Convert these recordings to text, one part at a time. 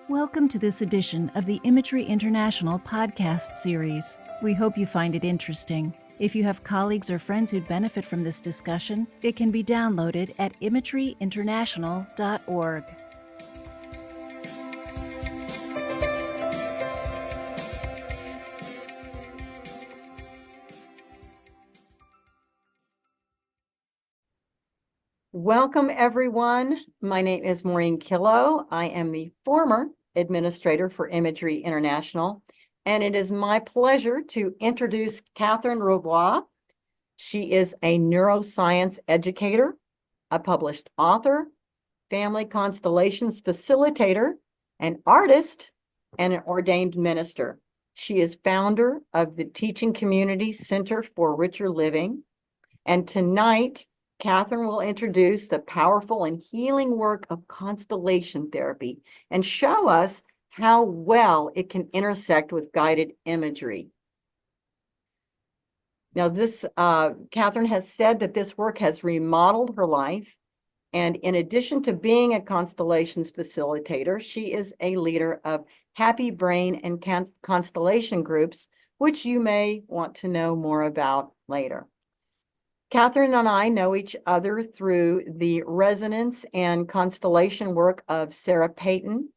Welcome to this edition of the Imagery International podcast series. We hope you find it interesting. If you have colleagues or friends who'd benefit from this discussion, it can be downloaded at imageryinternational.org. Welcome, everyone. My name is Maureen Killow. I am the former administrator for Imagery International, and it is my pleasure to introduce Katherine Revoir. She is a neuroscience educator, a published author, family constellations facilitator, an artist, and an ordained minister. She is founder of the Teaching Community Center for Richer Living, and tonight, Katherine will introduce the powerful and healing work of constellation therapy and show us how well it can intersect with guided imagery. Now, Katherine has said that this work has remodeled her life. And in addition to being a constellations facilitator, she is a leader of Happy Brain and Constellation groups, which you may want to know more about later. Katherine and I know each other through the resonance and constellation work of Sarah Payton.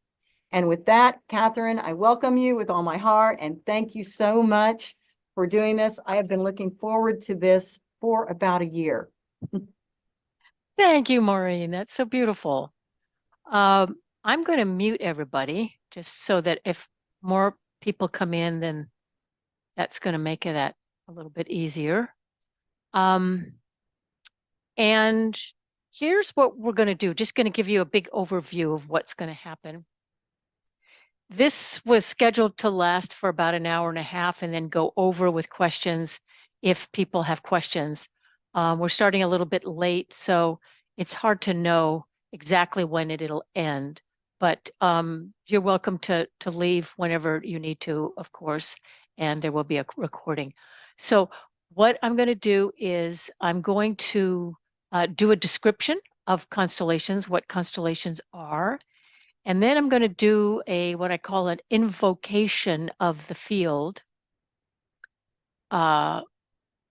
And with that, Katherine, I welcome you with all my heart and thank you so much for doing this. I have been looking forward to this for about a year. Thank you, Maureen. That's so beautiful. I'm going to mute everybody just so that if more people come in, then that's going to make that a little bit easier. And here's what we're going to do. Just going to give you a big overview of what's going to happen. This was scheduled to last for about an hour and a half and then go over with questions if people have questions. We're starting a little bit late, so it's hard to know exactly when it'll end, but you're welcome to leave whenever you need to, of course, and there will be a recording. So what I'm going to do is I'm going to do a description of constellations, what constellations are, and then I'm going to do what I call an invocation of the field,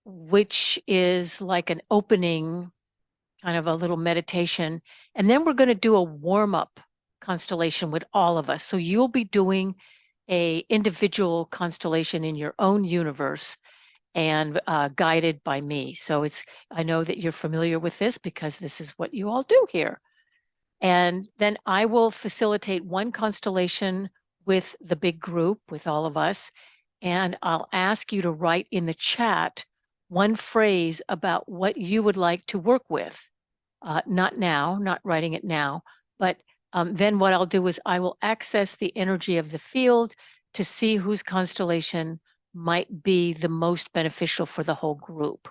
which is like an opening, kind of a little meditation. And then we're going to do a warm-up constellation with all of us. So you'll be doing a individual constellation in your own universe and guided by me. So I know that you're familiar with this because this is what you all do here. And then I will facilitate one constellation with the big group, with all of us. And I'll ask you to write in the chat one phrase about what you would like to work with. Not now, not writing it now, but then what I'll do is I will access the energy of the field to see whose constellation might be the most beneficial for the whole group.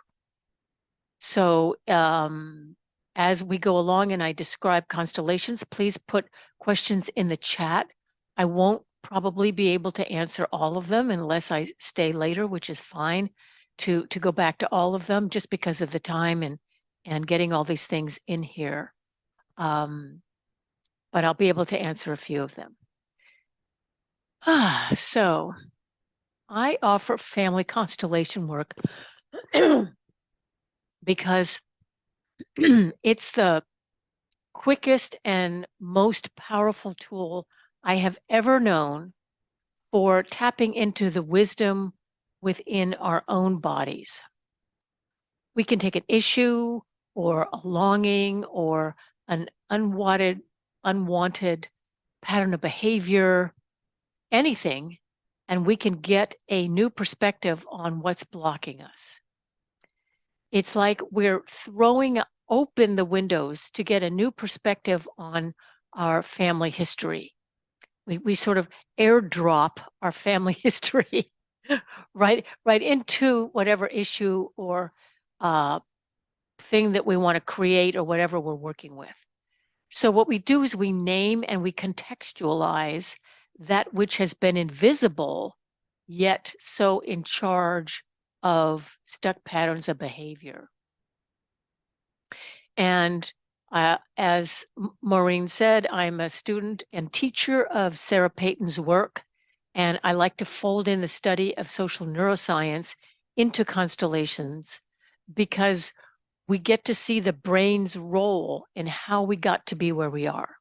So as we go along and I describe constellations, please put questions in the chat. I won't probably be able to answer all of them unless I stay later, which is fine, to go back to all of them just because of the time and getting all these things in here. But I'll be able to answer a few of them. So I offer family constellation work because it's the quickest and most powerful tool I have ever known for tapping into the wisdom within our own bodies. We can take an issue or a longing or an unwanted pattern of behavior, anything, and we can get a new perspective on what's blocking us. It's like we're throwing open the windows to get a new perspective on our family history. We sort of airdrop our family history right into whatever issue or thing that we want to create or whatever we're working with. So what we do is we name and we contextualize that which has been invisible, yet so in charge of stuck patterns of behavior. And As Maureen said, I'm a student and teacher of Sarah Payton's work, and I like to fold in the study of social neuroscience into constellations because we get to see the brain's role in how we got to be where we are.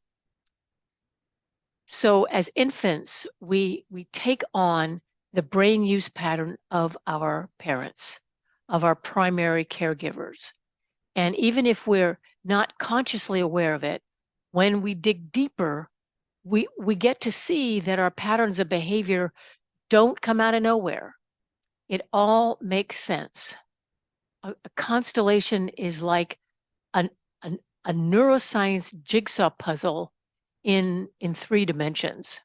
So as infants, we take on the brain use pattern of our parents, of our primary caregivers. And even if we're not consciously aware of it, when we dig deeper, we get to see that our patterns of behavior don't come out of nowhere. It all makes sense. A constellation is like an, an, a neuroscience jigsaw puzzle in 3 dimensions.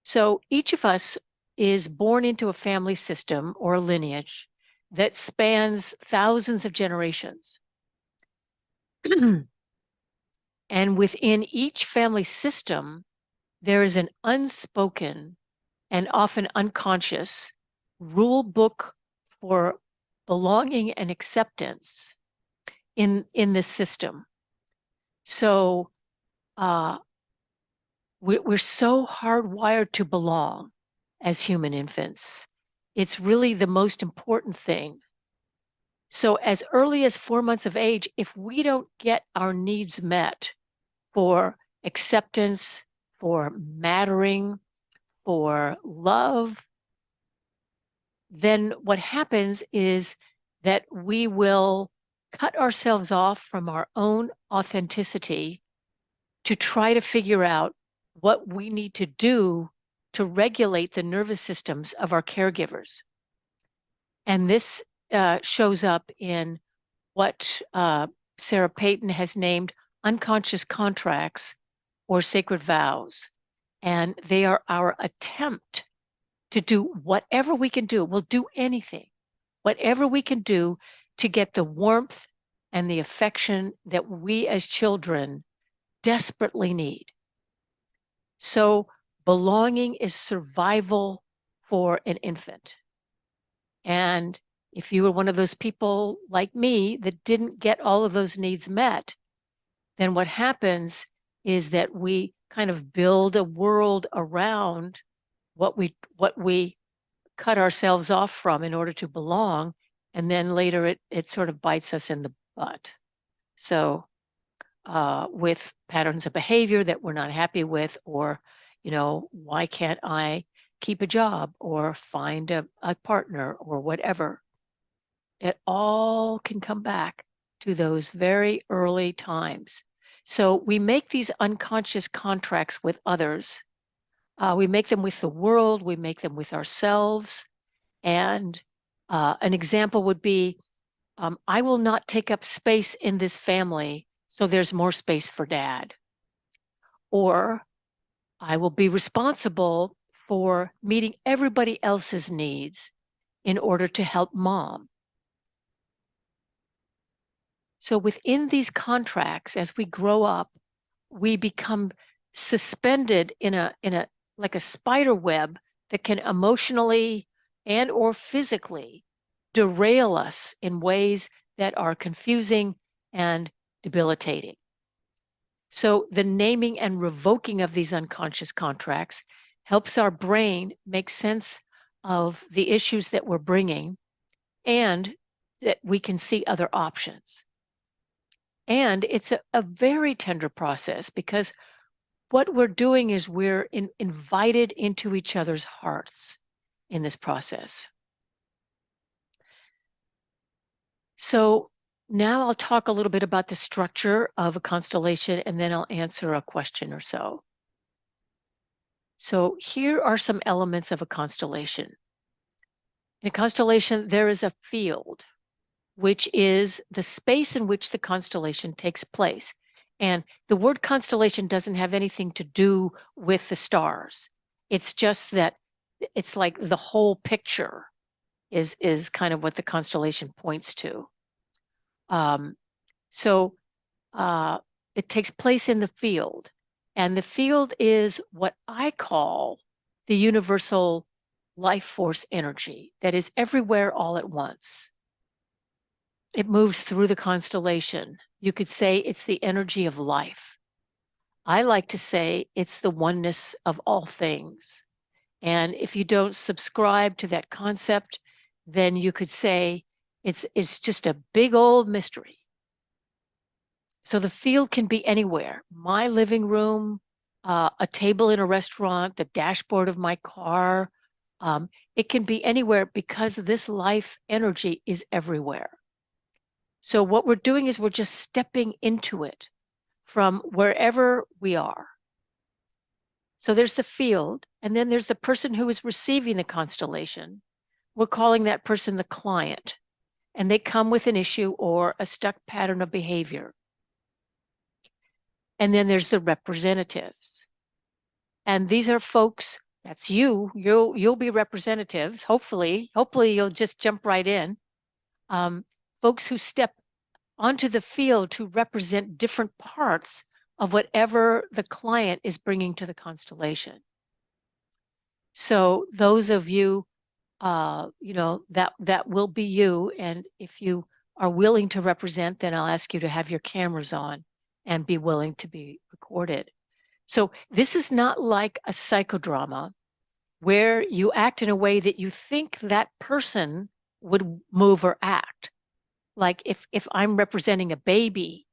So each of us is born into a family system or a lineage that spans thousands of generations. And within each family system, there is an unspoken and often unconscious rule book for belonging and acceptance in this system. So we're so hardwired to belong as human infants. It's really the most important thing. So as early as 4 months of age, if we don't get our needs met for acceptance, for mattering, for love, then what happens is that we will cut ourselves off from our own authenticity to try to figure out what we need to do to regulate the nervous systems of our caregivers. And this shows up in what Sarah Payton has named unconscious contracts or sacred vows. And they are our attempt to do whatever we can do. We'll do anything, whatever we can do to get the warmth and the affection that we as children desperately need. So belonging is survival for an infant. And if you were one of those people like me that didn't get all of those needs met, then what happens is that we kind of build a world around what we cut ourselves off from in order to belong, and then later it sort of bites us in the butt. So with patterns of behavior that we're not happy with, or why can't I keep a job or find a partner or whatever, it all can come back to those very early times. So we make these unconscious contracts with others. We make them with the world, we make them with ourselves. And an example would be, I will not take up space in this family, so there's more space for dad. Or I will be responsible for meeting everybody else's needs in order to help mom. So within these contracts, as we grow up, we become suspended in a like a spider web that can emotionally and or physically derail us in ways that are confusing and debilitating. So the naming and revoking of these unconscious contracts helps our brain make sense of the issues that we're bringing, and that we can see other options. And it's a very tender process, because what we're doing is we're invited into each other's hearts in this process. So now I'll talk a little bit about the structure of a constellation, and then I'll answer a question or so. So here are some elements of a constellation. In a constellation, there is a field, which is the space in which the constellation takes place. And the word constellation doesn't have anything to do with the stars. It's just that it's like the whole picture is kind of what the constellation points to. So it takes place in the field. And the field is what I call the universal life force energy that is everywhere all at once. it moves through the constellation. You could say it's the energy of life. I like to say it's the oneness of all things. And if you don't subscribe to that concept, then you could say it's just a big old mystery. So the field can be anywhere. My living room, a table in a restaurant, the dashboard of my car. It can be anywhere because this life energy is everywhere. So what we're doing is we're just stepping into it from wherever we are. So there's the field, and then there's the person who is receiving the constellation. We're calling that person the client, and they come with an issue or a stuck pattern of behavior. And then there's the representatives. And these are folks, that's you, you'll be representatives. Hopefully you'll just jump right in. Folks who step onto the field to represent different parts of whatever the client is bringing to the constellation. So those of you, that will be you. And if you are willing to represent, then I'll ask you to have your cameras on and be willing to be recorded. So this is not like a psychodrama where you act in a way that you think that person would move or act. Like if I'm representing a baby,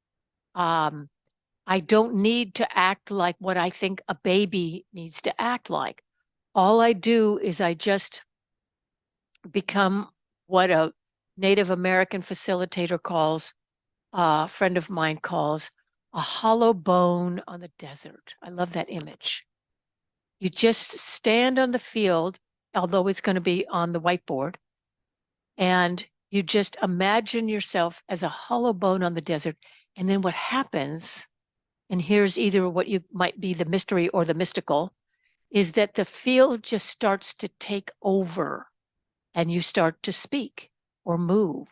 I don't need to act like what I think a baby needs to act like. All I do is I just become what a Native American facilitator calls, a friend of mine calls, a hollow bone on the desert. I love that image. You just stand on the field, although it's going to be on the whiteboard, and you just imagine yourself as a hollow bone on the desert. And then what happens, and here's either what you might be the mystery or the mystical, is that the field just starts to take over and you start to speak or move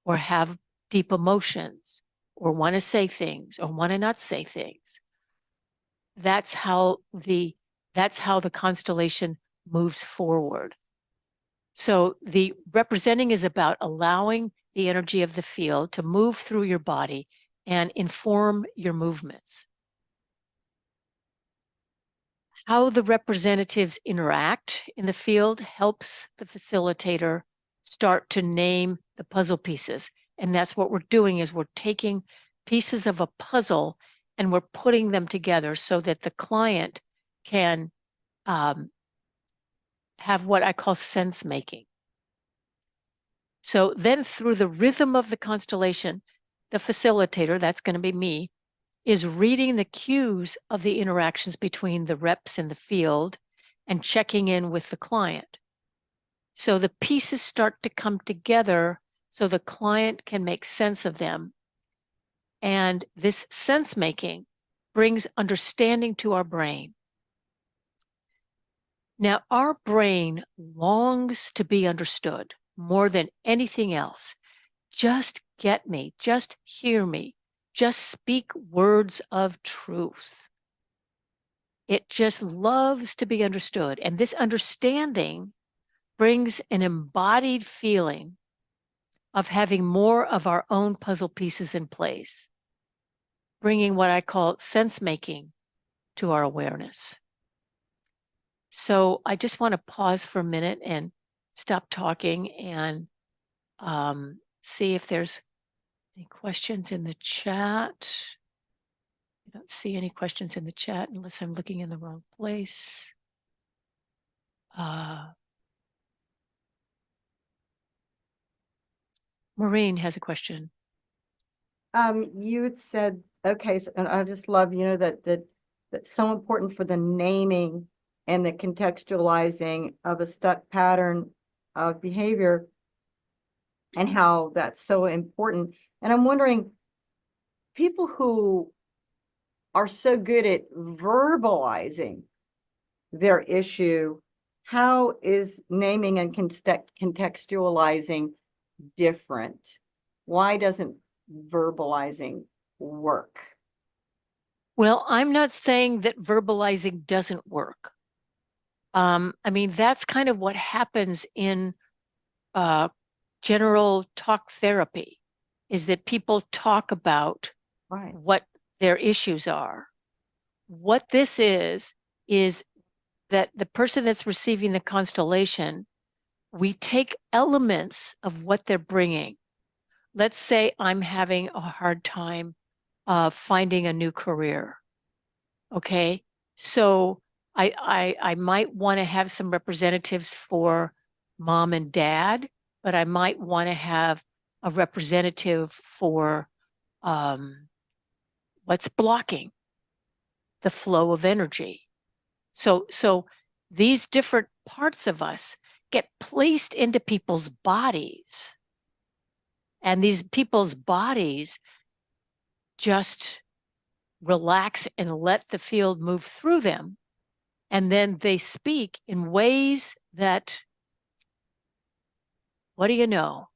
or have deep emotions or want to say things or want to not say things. That's how the constellation moves forward. So the representing is about allowing the energy of the field to move through your body and inform your movements. How the representatives interact in the field helps the facilitator start to name the puzzle pieces. And that's what we're doing is we're taking pieces of a puzzle and we're putting them together so that the client can have what I call sense making. So then through the rhythm of the constellation, the facilitator, that's going to be me, is reading the cues of the interactions between the reps in the field and checking in with the client. So the pieces start to come together so the client can make sense of them. And this sense making brings understanding to our brain. Now, our brain longs to be understood more than anything else. Just get me, just hear me, just speak words of truth. It just loves to be understood. And this understanding brings an embodied feeling of having more of our own puzzle pieces in place, bringing what I call sense making to our awareness. So I just want to pause for a minute and stop talking and see if there's any questions in the chat. I don't see any questions in the chat unless I'm looking in the wrong place. Maureen has a question. You had said, okay, so, and I just love, that's so important for the naming and the contextualizing of a stuck pattern of behavior and how that's so important. And I'm wondering, people who are so good at verbalizing their issue, how is naming and contextualizing different? Why doesn't verbalizing work? Well, I'm not saying that verbalizing doesn't work. I mean, that's kind of what happens in general talk therapy. is that people talk about Right. what their issues are. What this is that the person that's receiving the constellation, we take elements of what they're bringing. Let's say I'm having a hard time finding a new career. Okay, so I might want to have some representatives for mom and dad, but I might want to have a representative for what's blocking the flow of energy. So these different parts of us get placed into people's bodies, and these people's bodies just relax and let the field move through them. And then they speak in ways that, what do you know?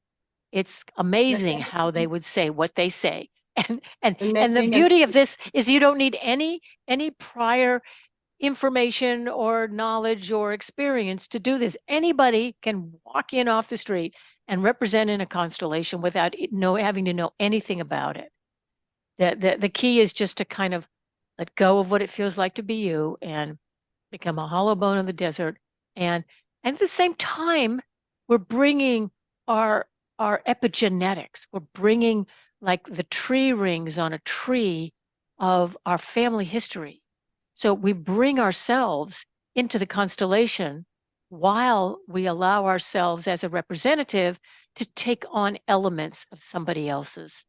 It's amazing how they would say what they say. And the beauty of this is you don't need any prior information or knowledge or experience to do this. Anybody can walk in off the street and represent in a constellation without having to know anything about it. The key is just to kind of let go of what it feels like to be you and become a hollow bone in the desert. And at the same time, we're bringing our epigenetics. We're bringing like the tree rings on a tree of our family history. So we bring ourselves into the constellation while we allow ourselves as a representative to take on elements of somebody else's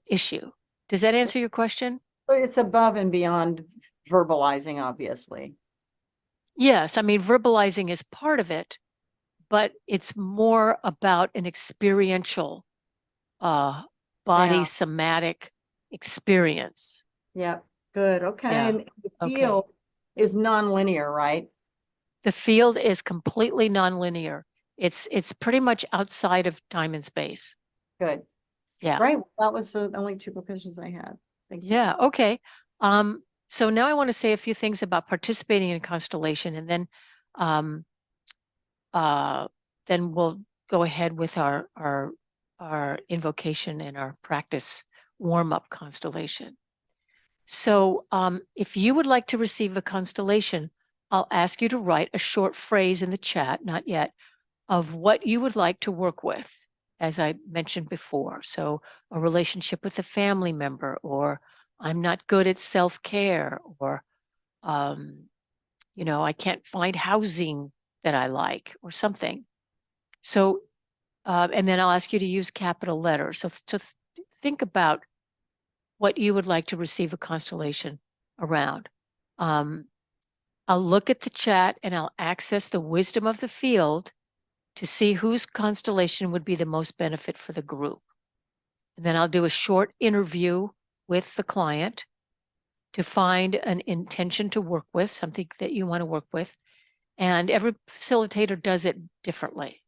issue. Does that answer your question? It's above and beyond verbalizing, obviously. Yes, I mean, verbalizing is part of it, but it's more about an experiential body Yeah. somatic experience. Yep. Good. Okay. Yeah. And the Okay. field is nonlinear, right? The field is completely nonlinear. It's pretty much outside of time and space. Good. Yeah. Right. Well, that was the only two questions I had. Thank you. Yeah. Okay. So now I want to say a few things about participating in Constellation, and um, then we'll go ahead with our invocation and our practice warm-up constellation. So if you would like to receive a constellation, I'll ask you to write a short phrase in the chat, not yet, of what you would like to work with, as I mentioned before. So a relationship with a family member, or I'm not good at self-care, or I can't find housing that I like, or something. So, and then I'll ask you to use capital letters. So to think about what you would like to receive a constellation around. I'll look at the chat and I'll access the wisdom of the field to see whose constellation would be the most benefit for the group. And then I'll do a short interview with the client to find an intention to work with, something that you want to work with. And every facilitator does it differently.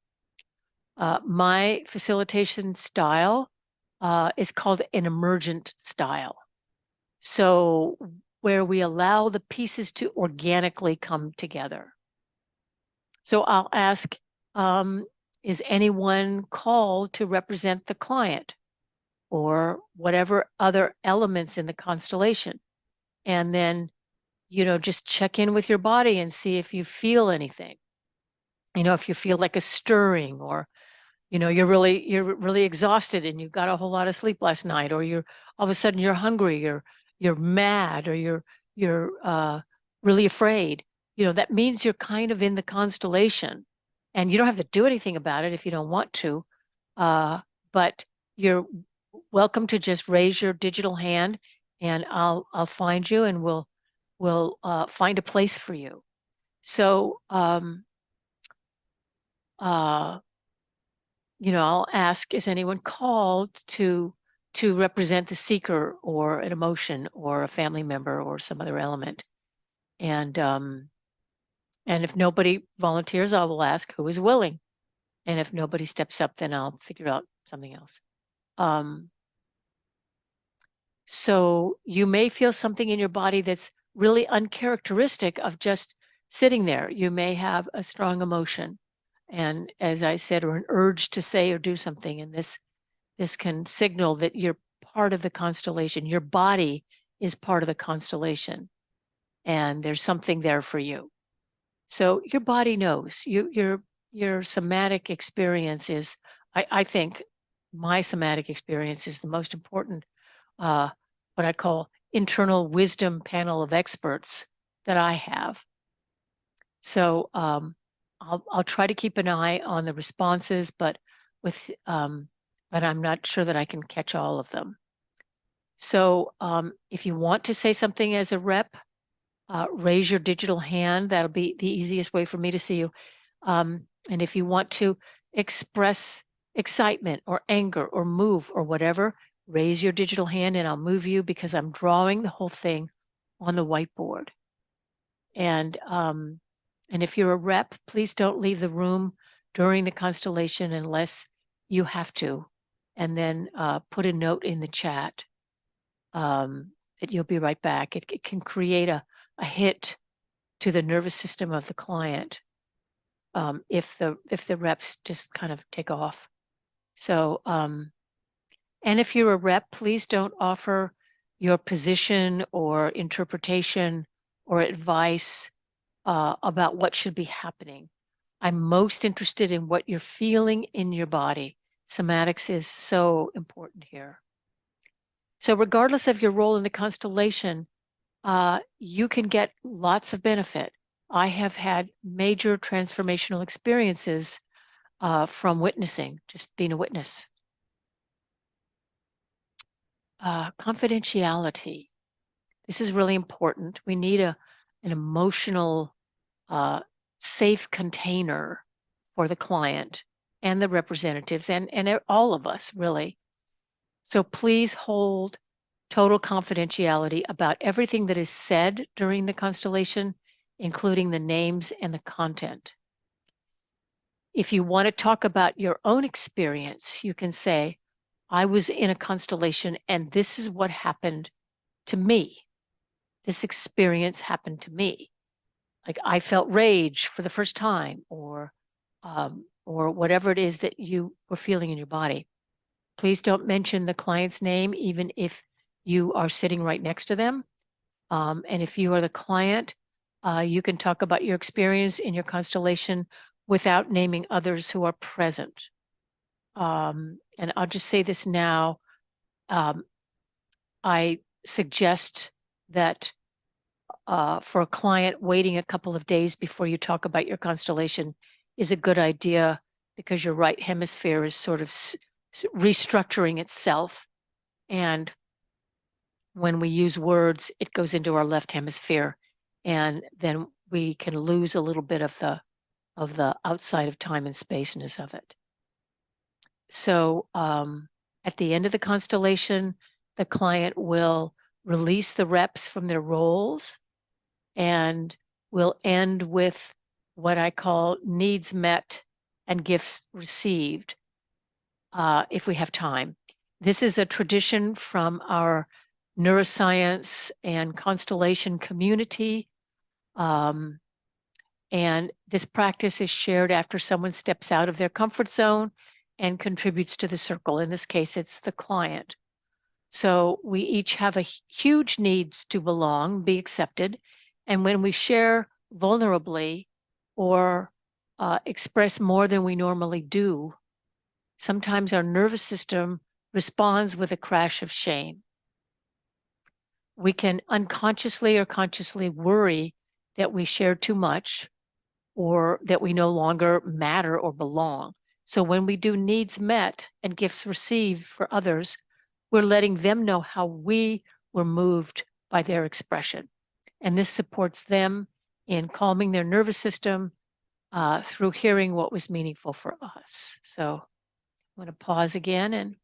My facilitation style is called an emergent style. So where we allow the pieces to organically come together. So I'll ask, is anyone called to represent the client or whatever other elements in the constellation? And then, just check in with your body and see if you feel anything. If you feel like a stirring, or you're really exhausted and you got a whole lot of sleep last night, or you're all of a sudden you're hungry, you're mad, or you're really afraid. That means you're kind of in the constellation, and you don't have to do anything about it if you don't want to. But you're welcome to just raise your digital hand, and I'll find you, and we'll find a place for you. So I'll ask, is anyone called to represent the seeker or an emotion or a family member or some other element? And if nobody volunteers, I will ask who is willing. And if nobody steps up, then I'll figure out something else. So you may feel something in your body that's really uncharacteristic of just sitting there. You may have a strong emotion. And as I said, or an urge to say or do something. And signal that you're part of the constellation. Your body is part of the constellation, and there's something there for you. So your body knows. Your somatic experience is, I think, my somatic experience is the most important, what I call internal wisdom panel of experts that I have. So I'll try to keep an eye on the responses, but I'm not sure that I can catch all of them. So if you want to say something as a rep, raise your digital hand. That'll be the easiest way for me to see you. And if you want to express excitement or anger or move or whatever, raise your digital hand and I'll move you, because I'm drawing the whole thing on the whiteboard. And if you're a rep, please don't leave the room during the constellation unless you have to. And then put a note in the chat that you'll be right back. It can create a hit to the nervous system of the client if the reps just kind of take off. So, and if you're a rep, please don't offer your position or interpretation or advice about what should be happening. I'm most interested in what you're feeling in your body. Somatics is so important here. So regardless of your role in the constellation, you can get lots of benefit. I have had major transformational experiences from witnessing, just being a witness. Confidentiality. This is really important. We need an emotional, safe container for the client and the representatives and all of us, really. So please hold total confidentiality about everything that is said during the constellation, including the names and the content. If you want to talk about your own experience, you can say, I was in a constellation and this is what happened to me. This experience happened to me. Like I felt rage for the first time, or whatever it is that you were feeling in your body. Please don't mention the client's name, even if you are sitting right next to them. And if you are the client, you can talk about your experience in your constellation without naming others who are present. And I'll just say this now. I suggest that for a client, waiting a couple of days before you talk about your constellation is a good idea, because your right hemisphere is sort of restructuring itself. And when we use words, it goes into our left hemisphere, and then we can lose a little bit of the outside of time and spaceness of it. So at the end of the constellation, the client will release the reps from their roles, and we'll end with what I call needs met and gifts received, if we have time. This is a tradition from our neuroscience and constellation community. And this practice is shared after someone steps out of their comfort zone and contributes to the circle. In this case, it's the client. So we each have a huge needs to belong, be accepted. And when we share vulnerably or express more than we normally do, sometimes our nervous system responds with a crash of shame. We can unconsciously or consciously worry that we share too much, or that we no longer matter or belong. So when we do needs met and gifts received for others, we're letting them know how we were moved by their expression. And this supports them in calming their nervous system through hearing what was meaningful for us. So I'm going to pause again.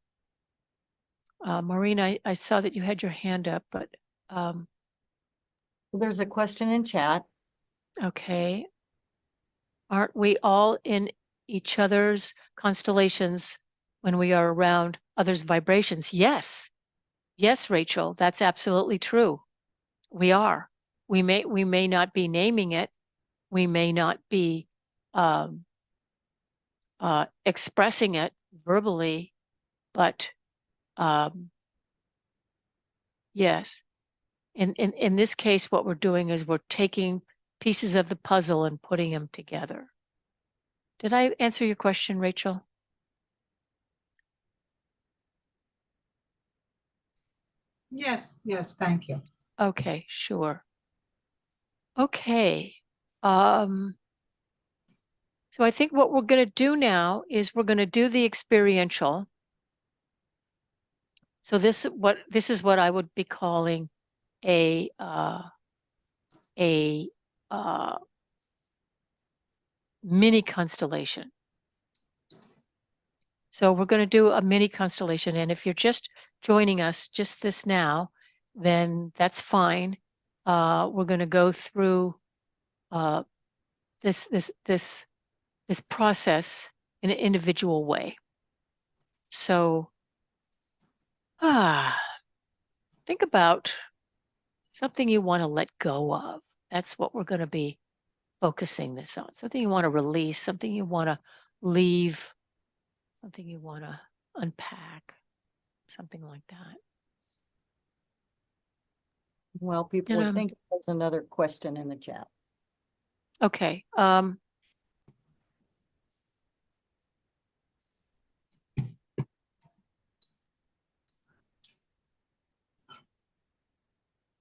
And Maureen, I saw that you had your hand up, but There's a question in chat. okay. Aren't we all in each other's constellations when we are around others' vibrations? Yes. Yes, Rachel, that's absolutely true. We are. We may not be naming it. We may not be expressing it verbally, But yes, in this case, what we're doing is we're taking pieces of the puzzle and putting them together. Did I answer your question, Rachel? Yes, thank you. Okay, sure. Okay. So I think what we're going to do now is we're going to do the experiential. So this is what I would be calling a a mini constellation. So we're going to do a mini constellation, and if you're just joining us just this now, then that's fine. We're going to go through this process in an individual way. So think about something you want to let go of. That's what we're going to be focusing this on. Something you want to release, something you want to leave, something you want to unpack, something like that. Well, people would think there's another question in the chat. Okay.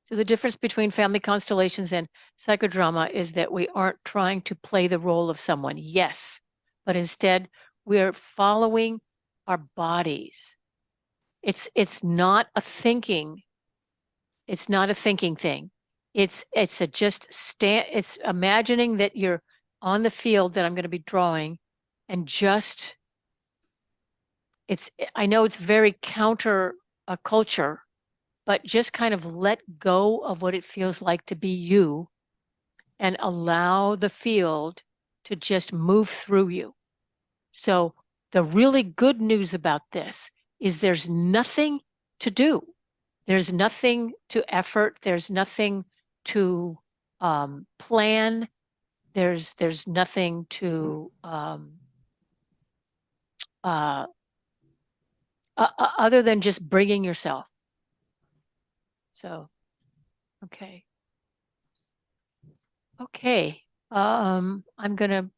So the difference between family constellations and psychodrama is that we aren't trying to play the role of someone, yes, but instead we're following our bodies. It's not a thinking thing. It's imagining that you're on the field that I'm going to be drawing, and just I know it's very counter a culture, but just kind of let go of what it feels like to be you and allow the field to just move through you. So the really good news about this is there's nothing to do. There's nothing to effort. There's nothing to plan. There's nothing to other than just bringing yourself. So, okay. Okay. I'm going to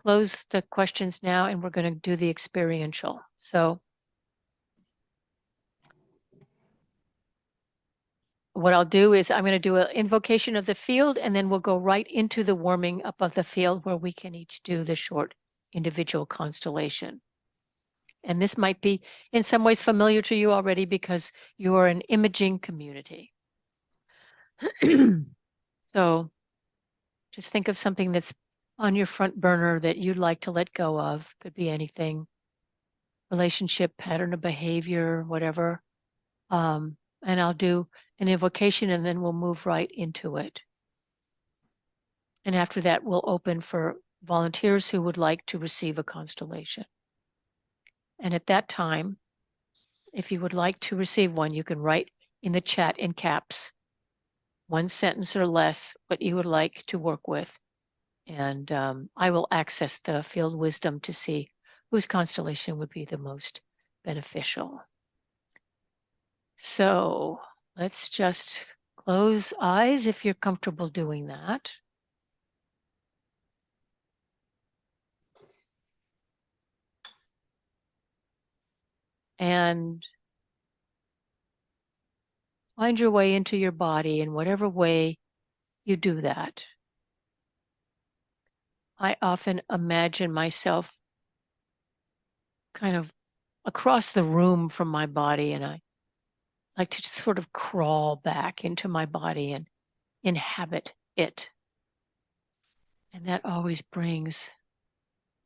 close the questions now, and we're going to do the experiential. So what I'll do is I'm going to do an invocation of the field, and then we'll go right into the warming up of the field where we can each do the short individual constellation. And this might be in some ways familiar to you already because you are an imaging community. So just think of something that's on your front burner that you'd like to let go of. Could be anything, relationship, pattern of behavior, whatever. And I'll do an invocation, and then we'll move right into it. And after that, we'll open for volunteers who would like to receive a constellation. And at that time, if you would like to receive one, you can write in the chat in caps, one sentence or less, what you would like to work with. And I will access the field wisdom to see whose constellation would be the most beneficial. So let's just close eyes if you're comfortable doing that. And find your way into your body in whatever way you do that. I often imagine myself kind of across the room from my body, and I like to just sort of crawl back into my body and inhabit it. And that always brings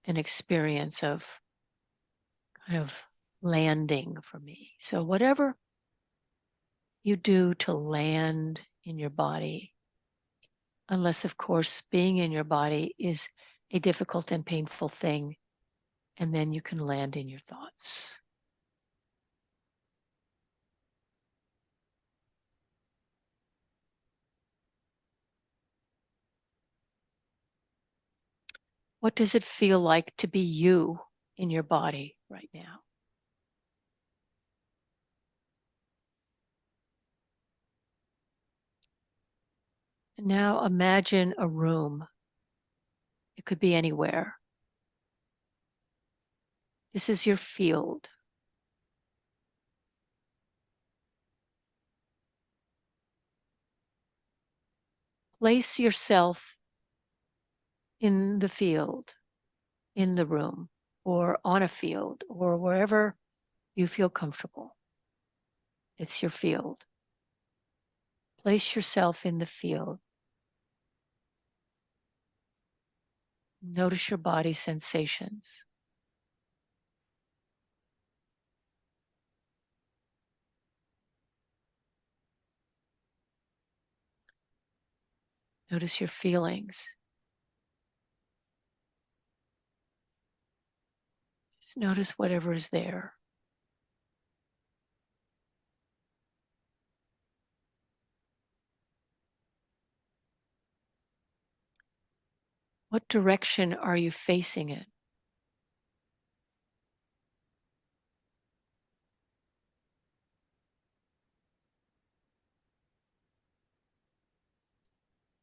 an experience of kind of landing for me. So whatever you do to land in your body, unless, of course, being in your body is a difficult and painful thing, and then you can land in your thoughts. What does it feel like to be you in your body right now? Now imagine a room. It could be anywhere. This is your field. Place yourself in the field, in the room, or on a field, or wherever you feel comfortable. It's your field. Place yourself in the field. Notice your body sensations. Notice your feelings. Just notice whatever is there. What direction are you facing in?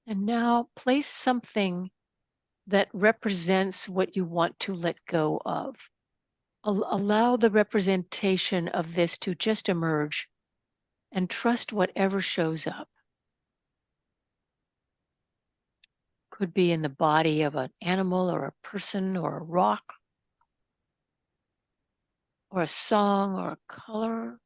And now place something that represents what you want to let go of. Allow the representation of this to just emerge and trust whatever shows up. Could be in the body of an animal or a person or a rock or a song or a color.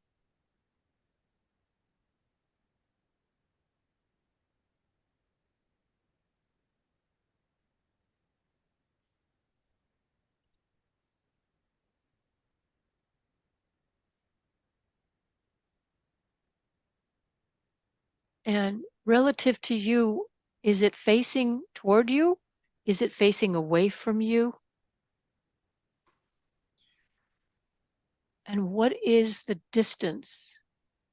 And relative to you, is it facing toward you? Is it facing away from you? And what is the distance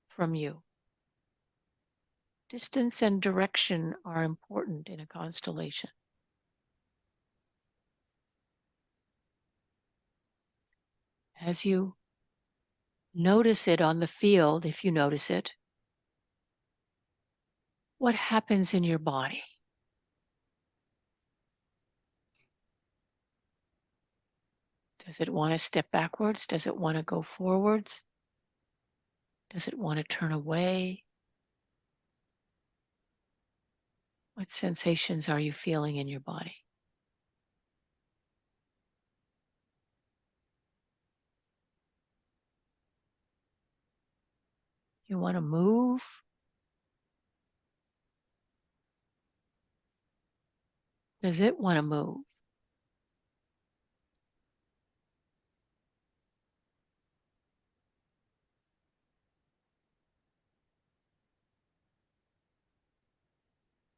from you? Distance and direction are important in a constellation. As you notice it on the field, if you notice it, what happens in your body? Does it want to step backwards? Does it want to go forwards? Does it want to turn away? What sensations are you feeling in your body? You want to move? Does it want to move?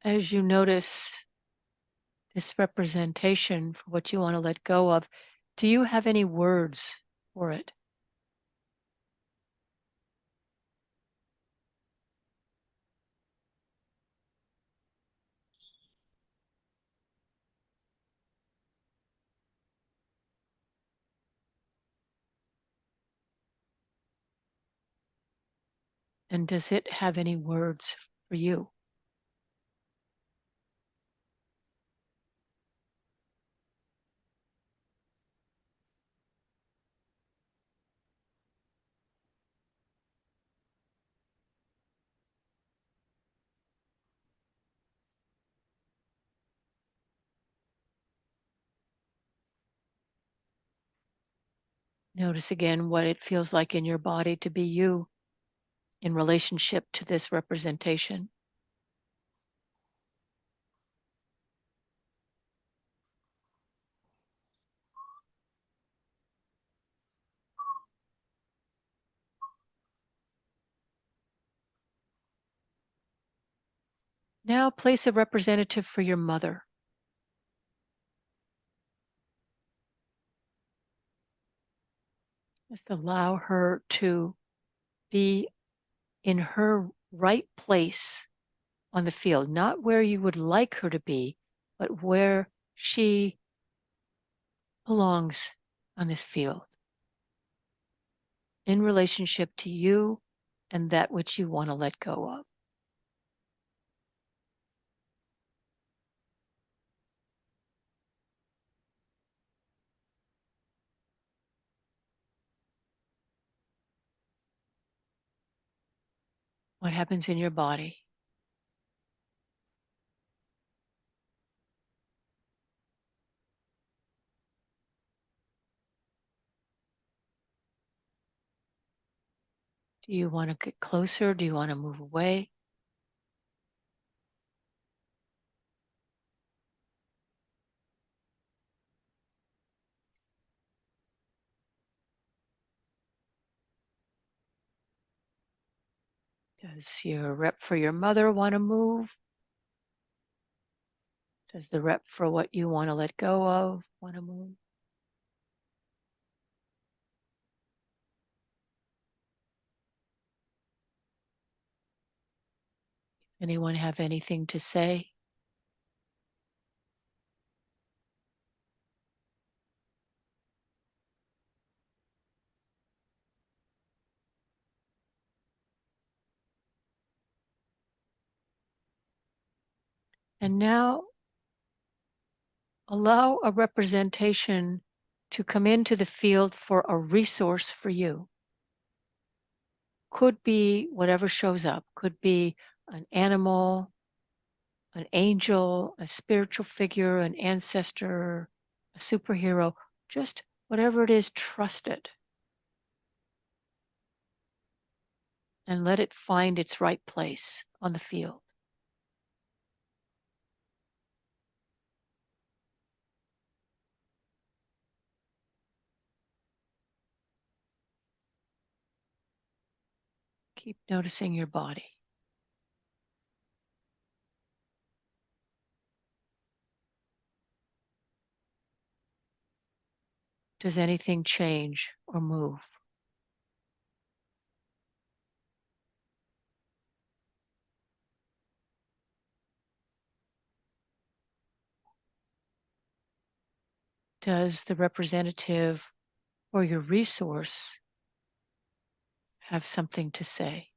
As you notice this representation for what you want to let go of, do you have any words for it? And does it have any words for you? Notice again what it feels like in your body to be you in relationship to this representation. Now place a representative for your mother. Just allow her to be in her right place on the field, not where you would like her to be, but where she belongs on this field in relationship to you and that which you want to let go of. what happens in your body. Do you want to get closer? Do you want to move away? Does your rep for your mother want to move? Does the rep for what you want to let go of want to move? Anyone have anything to say? And now allow a representation to come into the field for a resource for you. Could be whatever shows up, could be an animal, an angel, a spiritual figure, an ancestor, a superhero, just whatever it is, trust it. And let it find its right place on the field. Keep noticing your body. Does anything change or move? Does the representative or your resource have something to say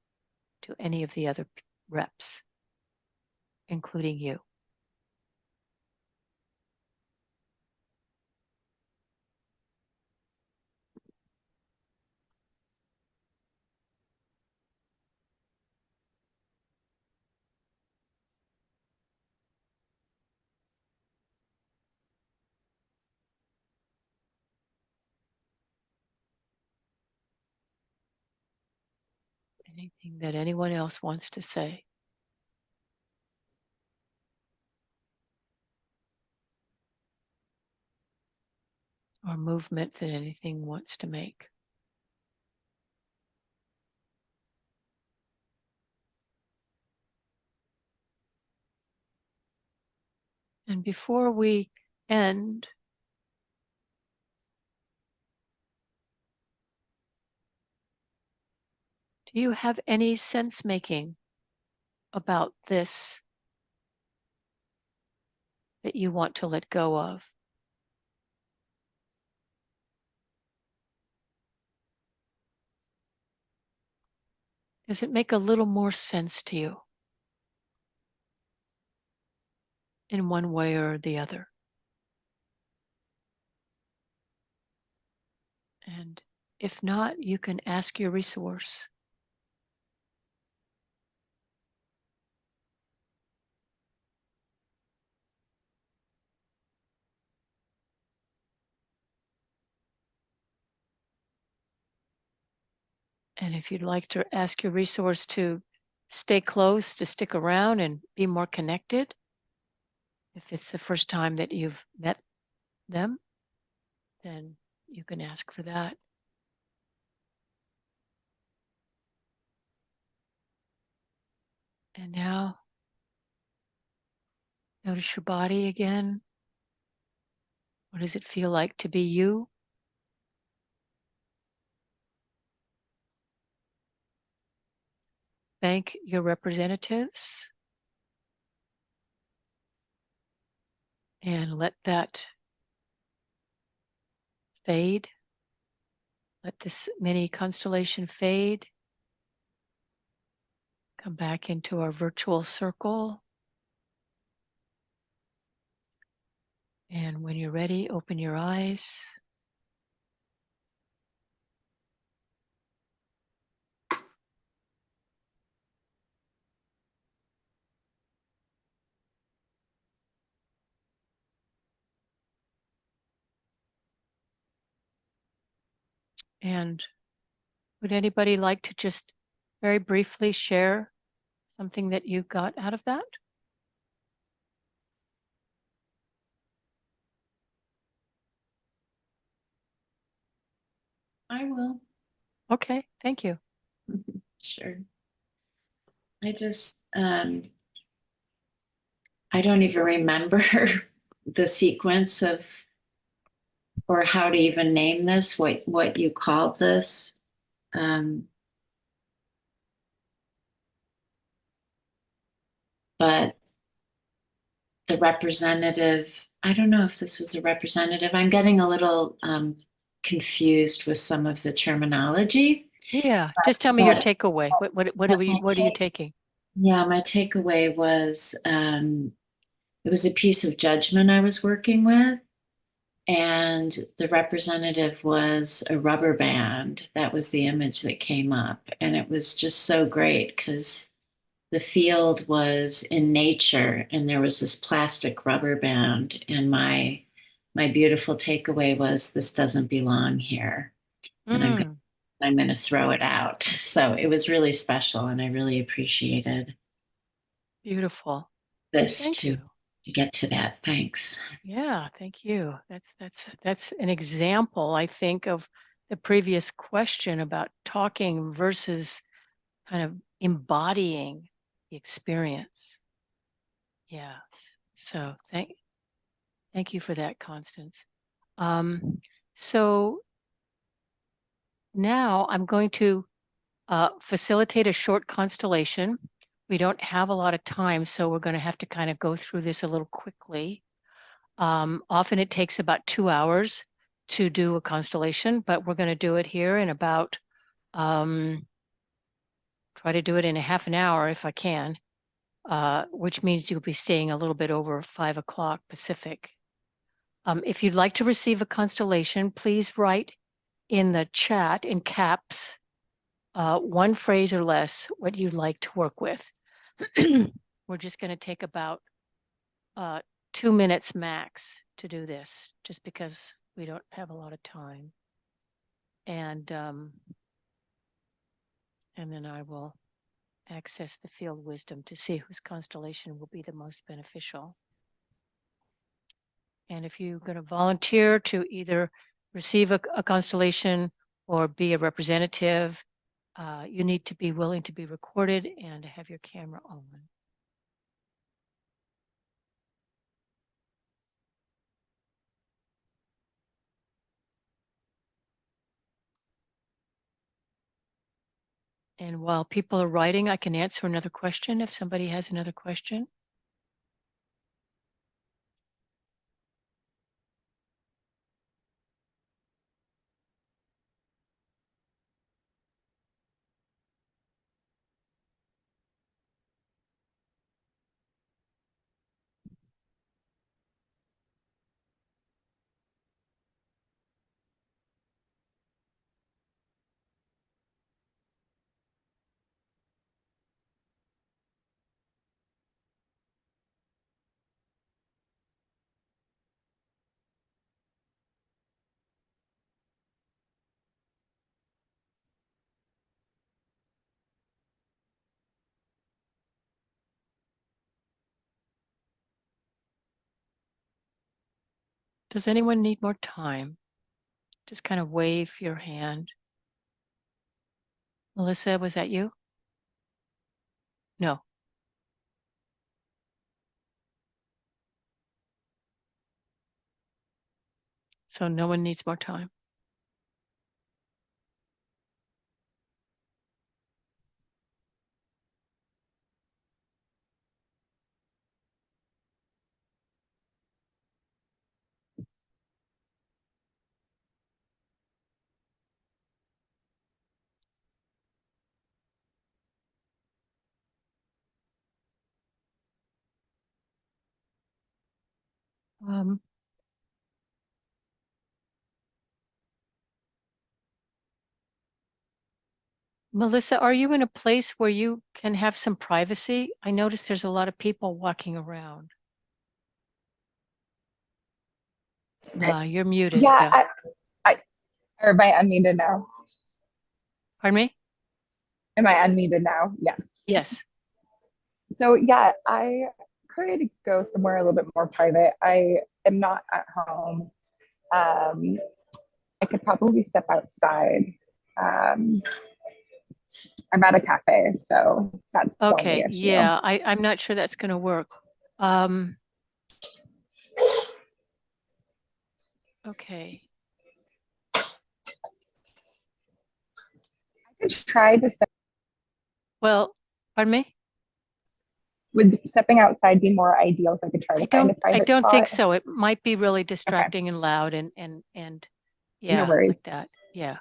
to any of the other reps, including you? Anything that anyone else wants to say? Or movement that anything wants to make? And before we end, do you have any sense making about this that you want to let go of? Does it make a little more sense to you in one way or the other? And if not, you can ask your resource. And if you'd like to ask your resource to stay close, to stick around and be more connected, if it's the first time that you've met them, then you can ask for that. And now, notice your body again. What does it feel like to be you? Thank your representatives and let that fade. Let this mini constellation fade. Come back into our virtual circle. And when you're ready, open your eyes. And would anybody like to just very briefly share something that you got out of that? I will. Okay, thank you. Sure. I just, I don't even remember the sequence of, or how to even name this, what you called this. But the representative, I don't know if this was a representative. I'm getting a little confused with some of the terminology. Yeah, just tell me your But- takeaway. What are you taking? Yeah, my takeaway was it was a piece of judgment I was working with, and the representative was a rubber band. That was the image that came up, and it was just so great because the field was in nature, and there was this plastic rubber band, and my beautiful takeaway was this doesn't belong here, and I'm going to throw it out. So it was really special, and I really appreciated Beautiful. this Thank you. to get to that. Thanks. Yeah, thank you. That's an example, I think, of the previous question about talking versus kind of embodying the experience. Yeah. So thank you for that, Constance. So now I'm going to facilitate a short constellation. We don't have a lot of time, so we're going to have to kind of go through this a little quickly. Often it takes about 2 hours to do a constellation, but we're going to do it here in about, try to do it in a half an hour if I can, which means you'll be staying a little bit over 5 o'clock Pacific. If you'd like to receive a constellation, please write in the chat in caps, one phrase or less, what you'd like to work with. We're just going to take about 2 minutes max to do this, just because we don't have a lot of time. And then I will access the field wisdom to see whose constellation will be the most beneficial. And if you're going to volunteer to either receive a constellation or be a representative, you need to be willing to be recorded and have your camera on. And while people are writing, I can answer another question if somebody has another question. Does anyone need more time? Just kind of wave your hand. Melissa, was that you? No. So no one needs more time. Um, Melissa, are you in a place where you can have some privacy? I notice there's a lot of people walking around. You're muted. Yeah, I Or am I unmuted now? Pardon me? Am I unmuted now? Yes. Yes. So yeah, I could go somewhere a little bit more private. I am not at home. I could probably step outside. Um, I'm at a cafe, so that's the only Okay. issue. Yeah, I'm not sure that's going to work. Okay. I could try to step. Well, pardon me? Would stepping outside be more ideal so I could try to find a I private don't think spot? so. It might be really Okay, distracting and loud and no yeah, like worries. that. Yeah.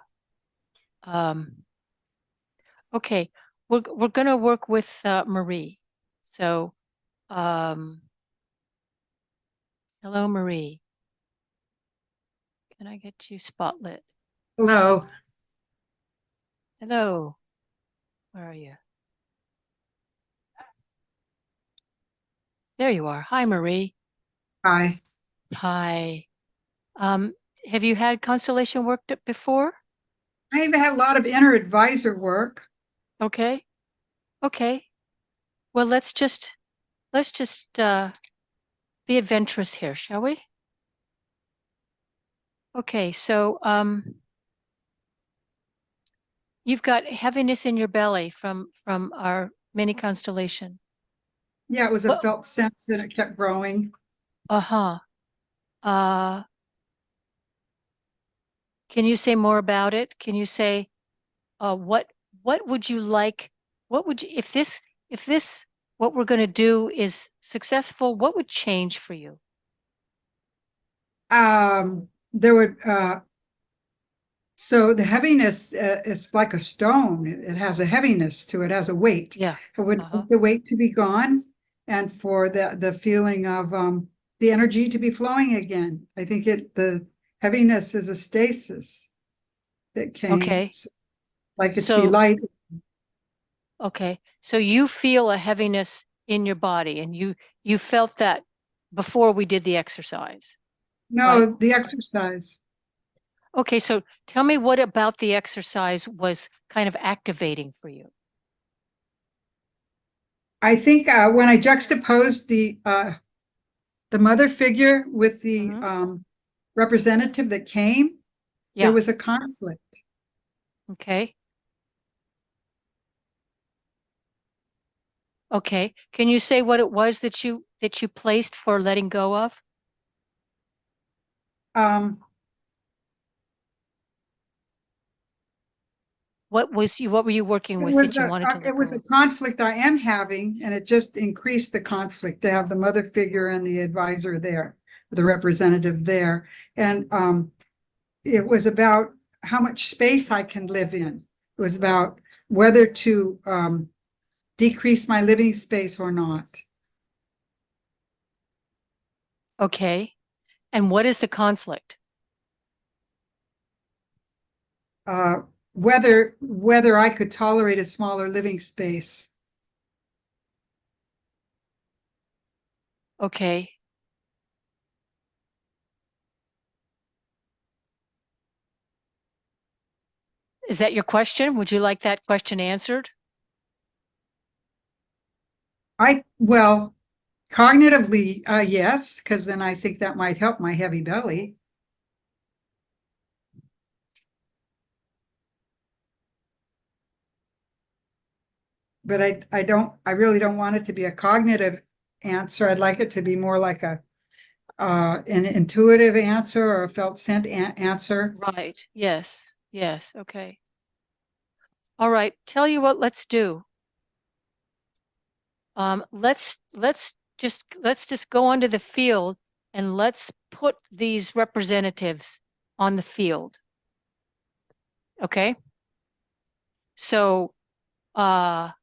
Okay. We're gonna work with Marie. So, hello, Marie. Can I get you spotlit? Hello. Hello. Where are you? There you are. Hi, Marie. Hi. Hi. Um, have you had constellation work before? I've had a lot of inner advisor work. Okay. Okay. Well, let's just be adventurous here, shall we? Okay, so you've got heaviness in your belly from our mini constellation. Yeah, it was a What? felt sense and it kept growing. Uh-huh. Uh, can you say more about it? Can you say what would you like? What would you if this what we're going to do is successful, what would change for you? There would so the heaviness is like a stone. It has a heaviness to it, has a weight. Yeah. I would Uh-huh. like the weight to be gone and for the feeling of the energy to be flowing again. I think the heaviness is a stasis that came, Okay. like it to be So light. okay. So you feel a heaviness in your body and you felt that before we did the exercise, right? No, the exercise. Okay, so tell me what about the exercise was kind of activating for you? I think when I juxtaposed the mother figure with the Hmm. representative that came, there Yeah. was a conflict. Okay. Okay. Can you say what it was that you placed for letting go of? Um, What were you working with that you wanted to let it was go a of? conflict I am having, and it just increased the conflict to have the mother figure and the advisor there, the representative there. And it was about how much space I can live in. It was about whether to decrease my living space or not. Okay. And what is the conflict? Uh, whether I could tolerate a smaller living space. Okay. Is that your question? Would you like that question answered? Well, cognitively, yes, because then I think that might help my heavy belly. But I really don't want it to be a cognitive answer. I'd like it to be more like an intuitive answer or a felt scent answer. Right. Yes. Yes. Okay. All right. Tell you what, let's do. Let's just go onto the field and let's put these representatives on the field. Okay. So I'm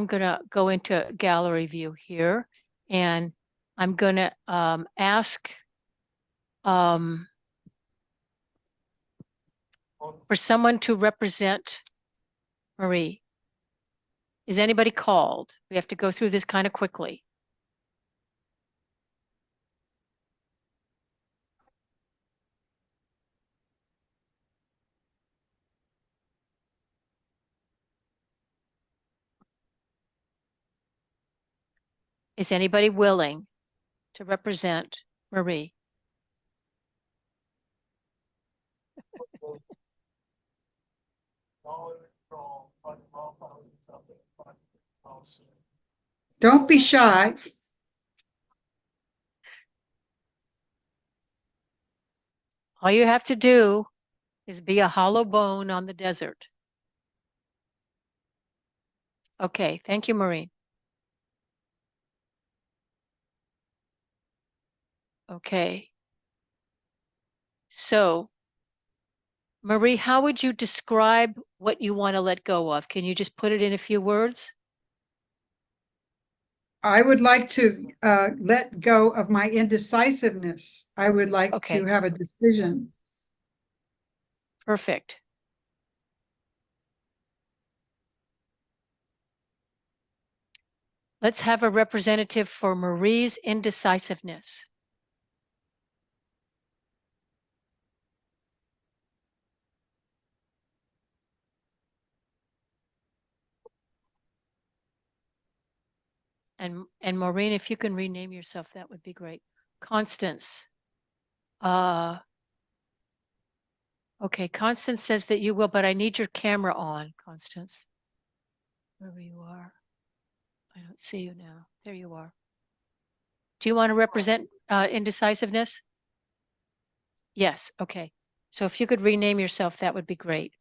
gonna go into gallery view here and I'm gonna ask um, for someone to represent Marie. Is anybody called? We have to go through this kind of quickly. Is anybody willing to represent Marie? Don't be shy. All you have to do is be a hollow bone on the desert. Okay, thank you, Marie. Okay. So, Marie, how would you describe what you want to let go of? Can you just put it in a few words? I would like to let go of my indecisiveness. I would like Okay. to have a decision. Perfect. Let's have a representative for Marie's indecisiveness. And Maureen, if you can rename yourself, that would be great. Constance. Okay, Constance says that you will, but I need your camera on, Constance. Wherever you are. I don't see you now. There you are. Do you want to represent indecisiveness? Yes, okay. So if you could rename yourself, that would be great.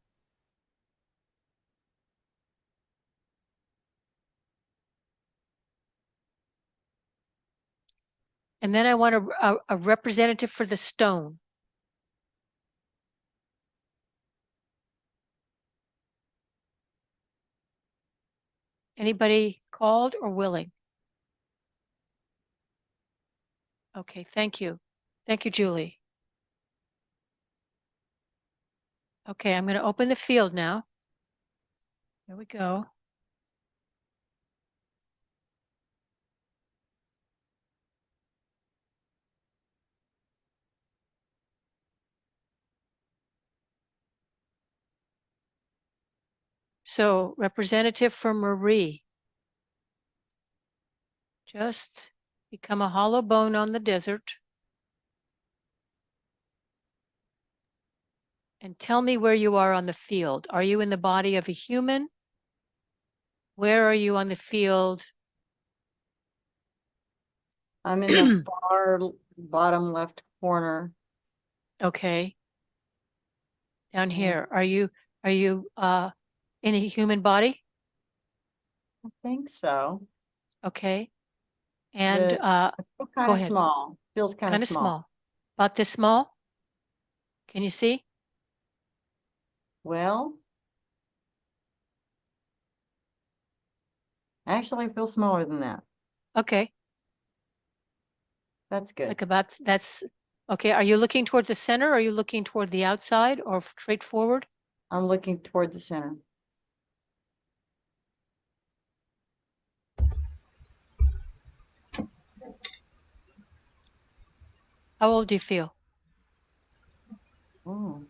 And then I want a representative for the stone. Anybody called or willing? Okay, thank you. Thank you, Julie. Okay, I'm going to open the field now. There we go. So, representative for Marie. Just become a hollow bone on the desert. And tell me where you are on the field. Are you in the body of a human? Where are you on the field? I'm in the far bottom left corner. Okay. Down Yeah. here. Are you in a human body? I think so. Okay. And The go kind of ahead. small. Feels kind Kind of of small. small. About this small? Can you see? Well, actually, I feel smaller than that. Okay. That's good. Like about that's okay. Are you looking toward the center? Or are you looking toward the outside or straight forward? I'm looking toward the center. How old do you feel? Oh,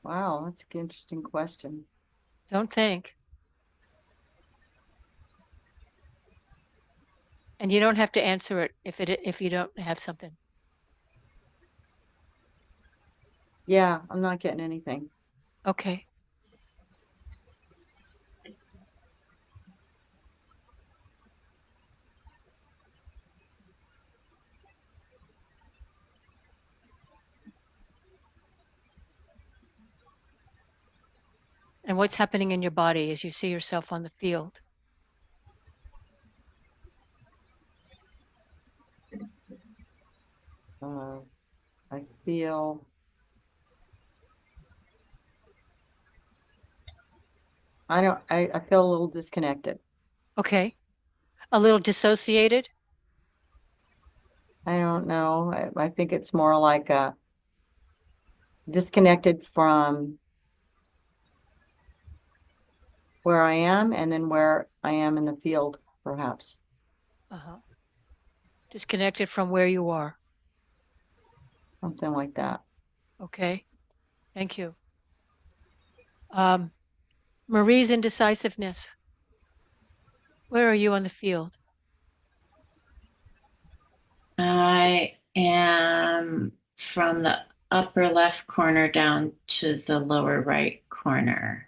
wow, that's an interesting question. Don't think. And you don't have to answer it if you don't have something. Yeah, I'm not getting anything. Okay. And what's happening in your body as you see yourself on the field? Uh, I feel, I feel a little disconnected. Okay. A little dissociated? I don't know. I think it's more like disconnected from where I am and then where I am in the field, perhaps. Uh-huh. Disconnected from where you are. Something like that. Okay. Thank you. Marie's indecisiveness. Where are you on the field? I am from the upper left corner down to the lower right corner.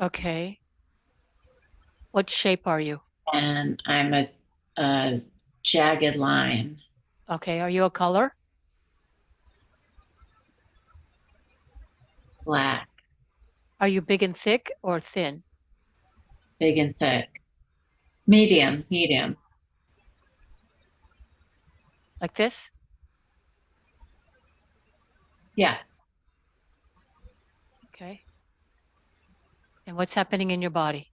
Okay. What shape are you? And I'm a jagged line. Okay. Are you a color? Black, Are you big and thick or thin? big and thick. Medium, medium. Like this? Yeah. Okay. And what's happening in your body?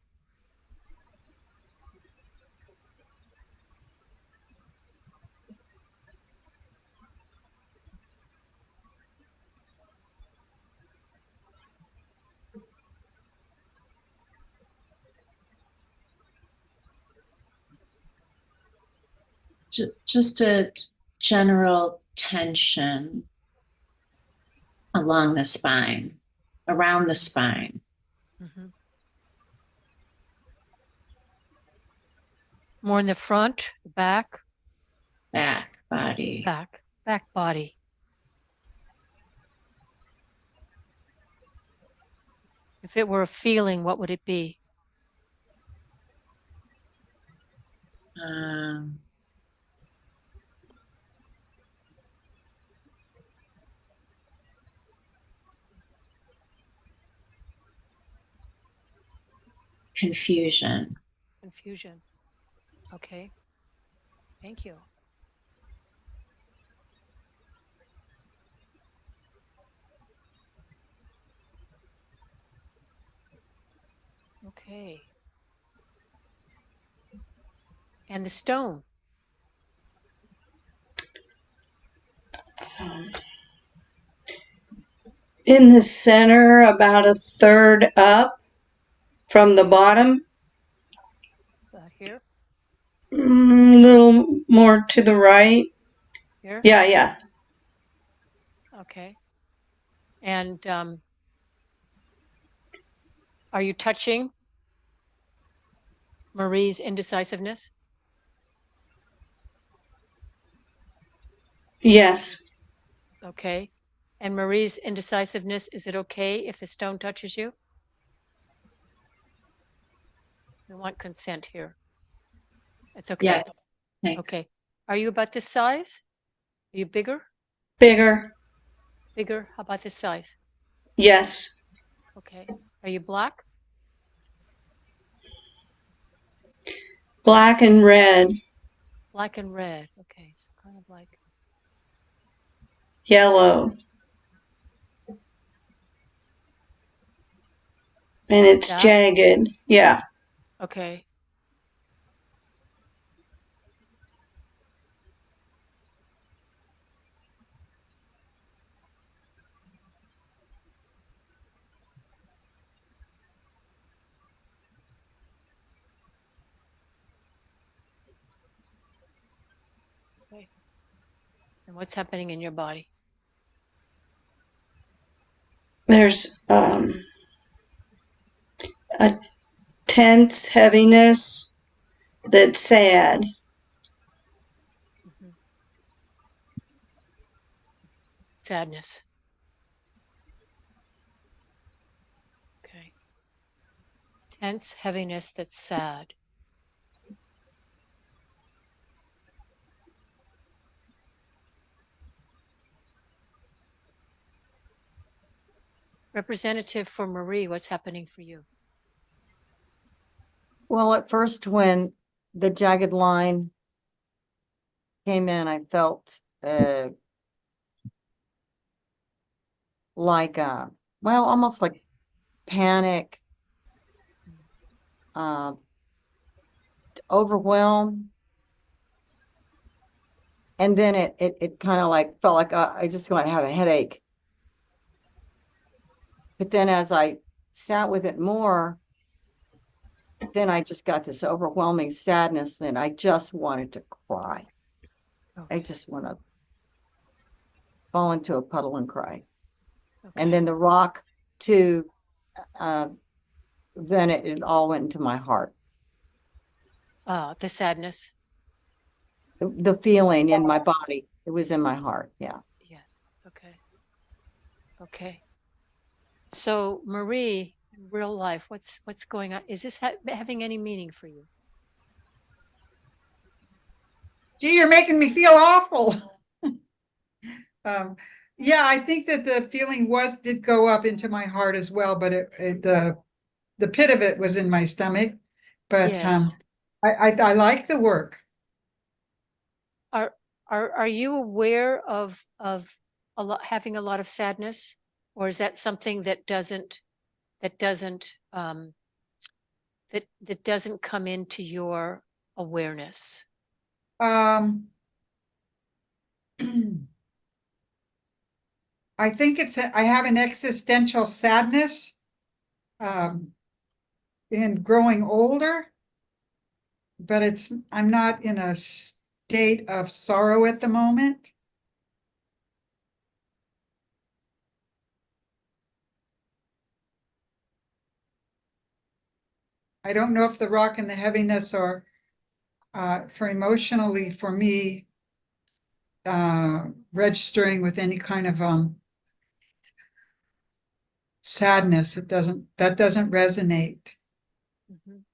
Just a general tension along the spine, around the spine. Mm-hmm. More in the front, back, Back body. back body. If it were a feeling, what would it be? Um, Confusion. Confusion. Okay. Thank you. Okay. And the stone. In the center, about a third up from the bottom, About here, a little more to the right. here. Yeah. Okay. And are you touching Marie's indecisiveness? Yes. Okay. And Marie's indecisiveness, is it okay if the stone touches you? We want consent here. It's okay. Yes. Thanks. Okay. Are you about this size? Are you bigger? Bigger. Bigger? How about this size? Yes. Okay. Are you black? Black and red. Black and red. Okay. So kind of like, Yellow. And it's that? jagged. Yeah. Okay. Okay. And what's happening in your body? There's a tense heaviness that's sad. Mm-hmm. Sadness. Okay. Tense heaviness that's sad. Representative for Marie, what's happening for you? Well, at first, when the jagged line came in, I felt like well, almost like panic, overwhelm, and then it kind of like felt like I just going to have a headache. But then as I sat with it more, then I just got this overwhelming sadness, and I just wanted to cry. I Okay. just want to fall into a puddle and cry. Okay. And then the rock too, then it all went into my heart. The sadness. The feeling in my body. It was in my heart. Yeah. Yes. Okay. Okay. So Marie, in real life, what's going on? Is this having any meaning for you? Gee, you're making me feel awful. Yeah, I think that the feeling did go up into my heart as well, but the pit of it was in my stomach. But Yes. I like the work. Are are you aware of having a lot of sadness, or is that something that doesn't that doesn't come into your awareness? Um, I think I have an existential sadness in growing older, but I'm not in a state of sorrow at the moment. I don't know if the rock and the heaviness are for emotionally for me registering with any kind of sadness. That doesn't resonate. Mhm.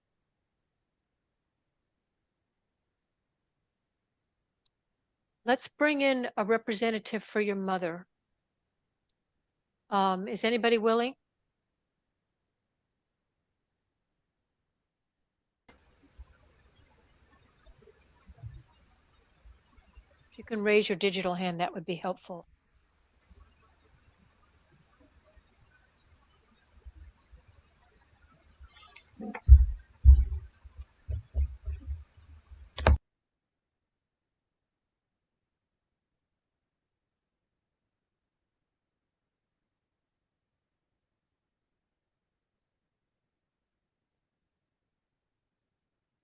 Let's bring in a representative for your mother. Is anybody willing? If you can raise your digital hand, that would be helpful.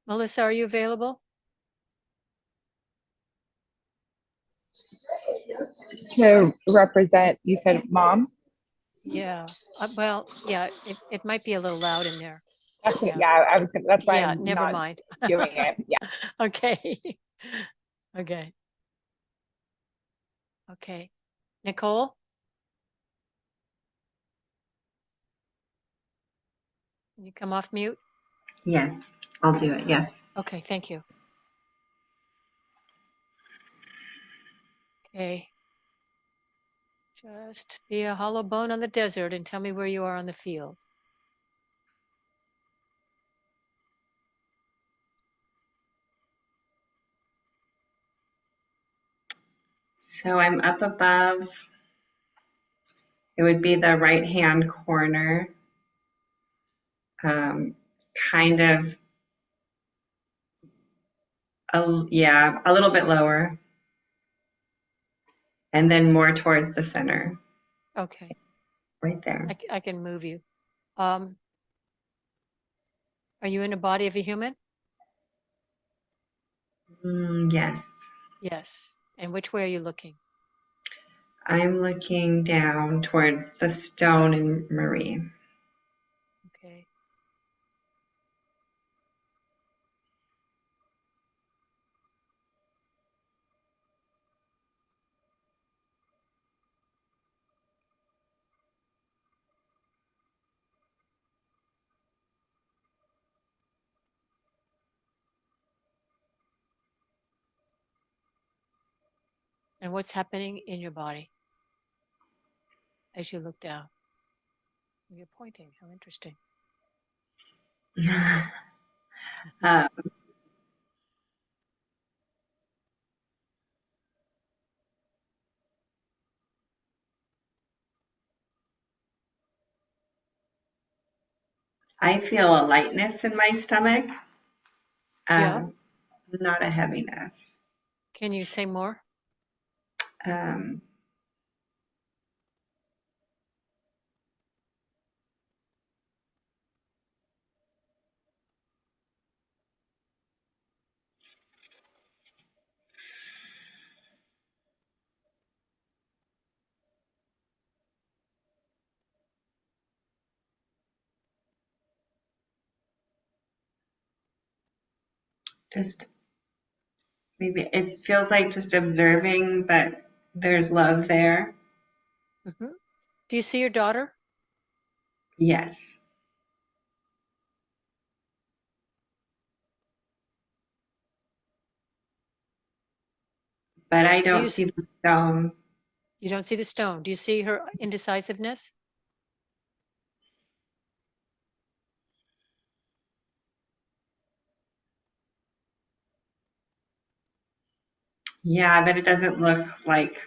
Melissa, are you available? To represent, you said mom? Yeah. Well, yeah, it might be a little loud in there. That's it. Yeah. Yeah, I was gonna, that's why Yeah, I'm never not mind. doing it. Yeah. Okay. Okay. Okay. Nicole? Can you come off mute? Yes, I'll do it. Yes. Okay, thank you. Okay. Just be a hollow bone on the desert and tell me where you are on the field. So I'm up above. It would be the right hand corner, um, kind of, yeah, a little bit lower, and then more towards the center, Okay. right there. I can move you. Are you in the body of a human? Yes. Yes. And which way are you looking? I'm looking down towards the stone and Marie. Okay. And what's happening in your body as you look down? You're pointing. How interesting. um, I feel a lightness in my stomach, Yeah. not a heaviness. Can you say more? Um, just maybe it feels like just observing, but there's love there. Mm-hmm. Do you see your daughter? Yes. But I Do you don't see the stone. You don't see the stone. Do you see her indecisiveness? Yeah, but it doesn't look like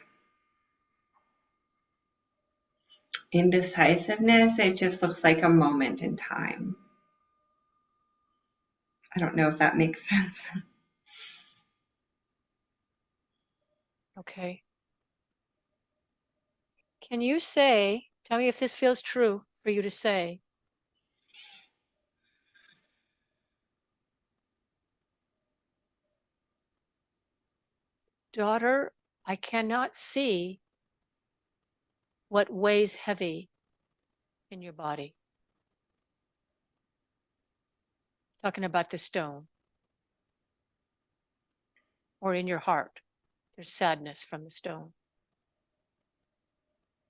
indecisiveness. It just looks like a moment in time. I don't know if that makes sense. Okay. Can you say, tell me if this feels true for you to say, daughter, I cannot see what weighs heavy in your body. Talking about the stone or in your heart. There's sadness from the stone.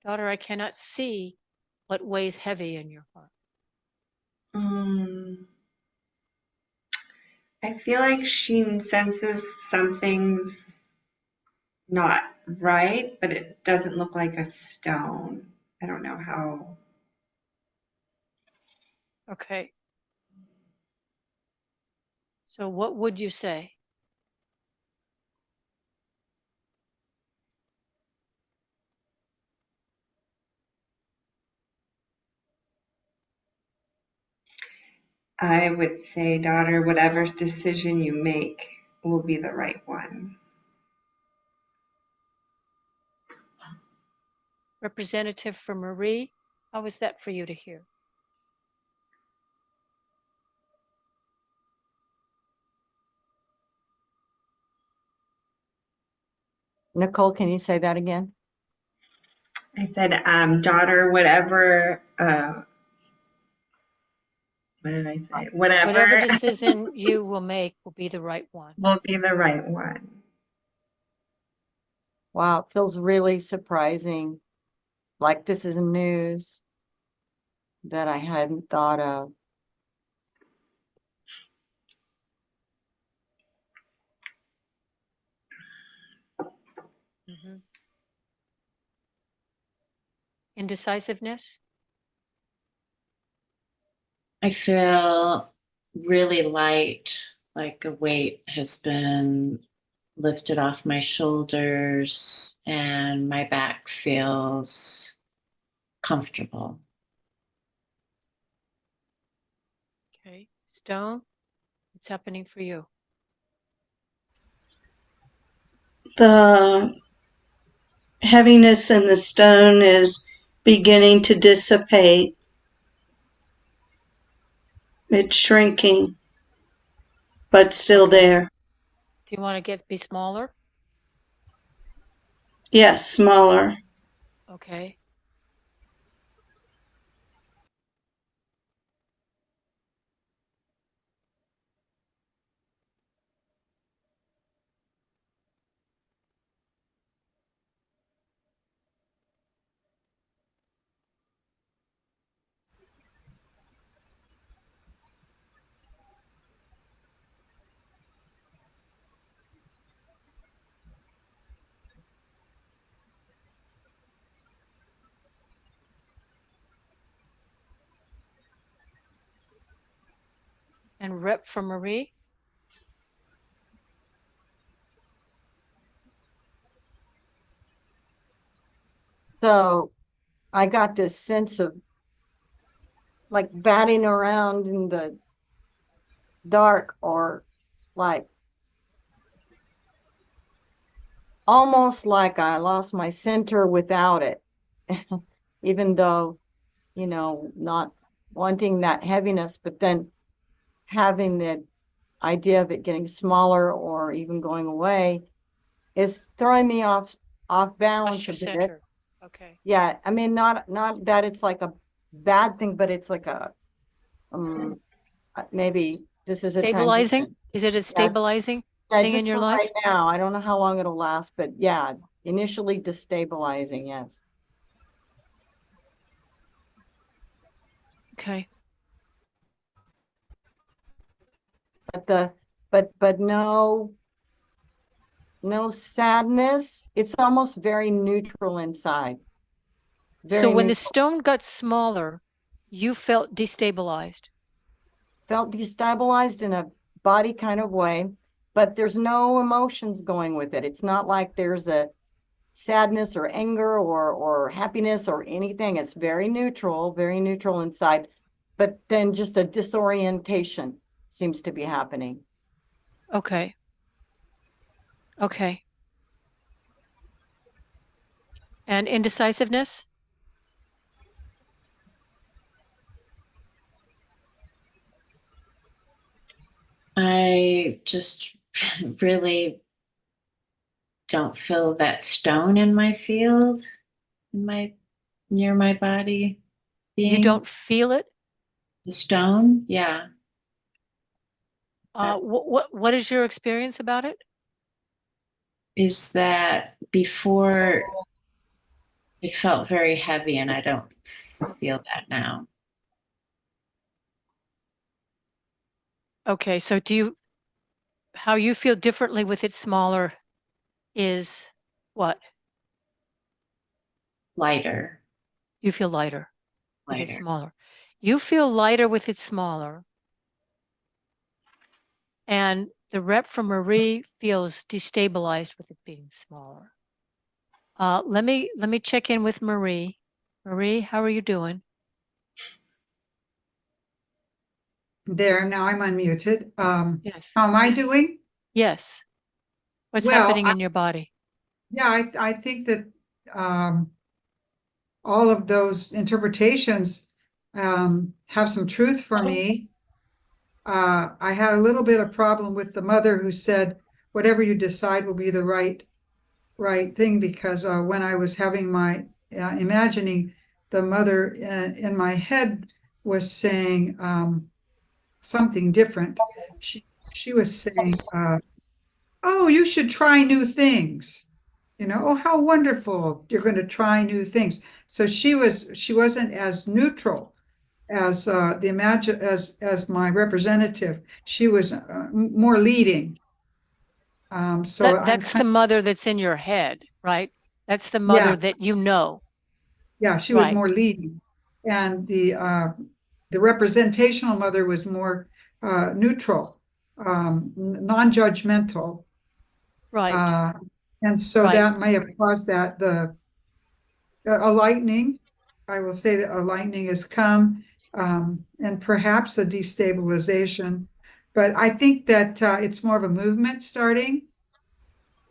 Daughter, I cannot see what weighs heavy in your heart. I feel like she senses something's not right, but it doesn't look like a stone. I don't know how. Okay. So what would you say? I would say, daughter, whatever decision you make will be the right one. Representative for Marie, how was that for you to hear? Nicole, can you say that again? I said, daughter, whatever, what did I say? Whatever Whatever decision you will make will be the right one. will be the right one. Wow, it feels really surprising. Like this is news that I hadn't thought of. Mm-hmm. Indecisiveness? I feel really light, like a weight has been lifted off my shoulders and my back feels comfortable. Okay. Stone, what's happening for you? The heaviness in the stone is beginning to dissipate. It's shrinking, but still Okay. there. Do you want to be smaller? Yes, smaller. Okay. And rep for Marie? So I got this sense of like batting around in the dark, or like almost like I lost my center without it. Even though, not wanting that heaviness, but then having the idea of it getting smaller or even going away is throwing me off Lost balance your a bit. center. Okay. Yeah, I mean, not that it's like a bad thing, but it's like a maybe This is a Stabilizing? transition. Is it a stabilizing Yeah, thing in just your for life? right now. I don't know how long it'll last, but yeah, initially destabilizing, yes. Okay. But no sadness. It's almost very neutral inside. So Very when the neutral. stone got smaller, you felt destabilized. Felt destabilized in a body kind of way, but there's no emotions going with it. It's not like there's a sadness or anger or happiness or anything. It's very neutral inside. But then just a disorientation seems to be happening. Okay. Okay. And indecisiveness? I just really don't feel that stone in my field, in my near my body You being don't feel it? the stone. Yeah. What is your experience about it? Is that before it felt very heavy and I don't feel that now. Okay, so how you feel differently with it smaller is what? Lighter, You feel lighter with it lighter. smaller. You feel lighter with it smaller. And the rep from Marie feels destabilized with it being smaller. Let me check in with Marie. Marie, how are you doing? There, now I'm unmuted. Yes. How am I doing? Yes. What's Well, happening in your body? yeah, I think that um, all of those interpretations have some truth for me. I had a little bit of problem with the mother who said, whatever you decide will be the right thing, because when I was having my imagining, the mother in my head was saying something different. She was saying, oh, you should try new things. Oh, how wonderful. You're going to try new things. So she wasn't as neutral as as my representative. She was more leading. So I'm That's kind the mother that's in your head, right? That's the yeah, mother that you know, yeah, she was right? more leading. And the representational mother was more neutral, non-judgmental. Right, Uh, and so right. that may have caused that a lightning. I will say that a lightning has come, and perhaps a destabilization. But I think that it's more of a movement starting.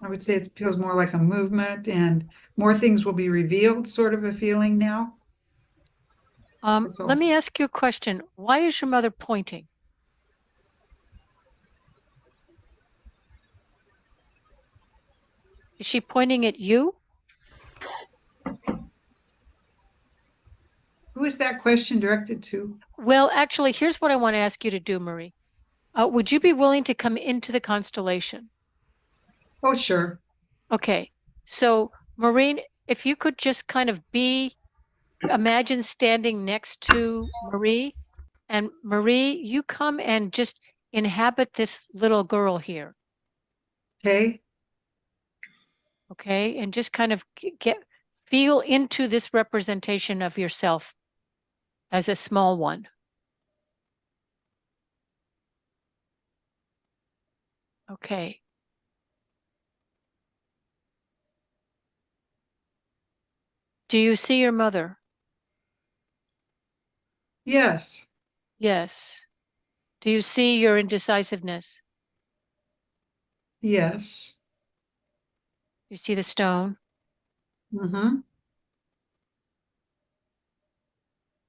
I would say it feels more like a movement, and more things will be revealed, sort of a feeling now. That's Let all. me ask you a question. Why is your mother pointing? Is she pointing at you? Who is that question directed to? Well, actually, here's what I want to ask you to do, Marie. Would you be willing to come into the constellation? Oh, sure. Okay. So, Maureen, if you could just kind of imagine standing next to Marie, and Marie, you come and just inhabit this little girl here, Okay. okay? And just kind of feel into this representation of yourself as a small one. Okay. Do you see your mother? Yes. Yes. Do you see your indecisiveness? Yes. You see the stone? Mm-hmm.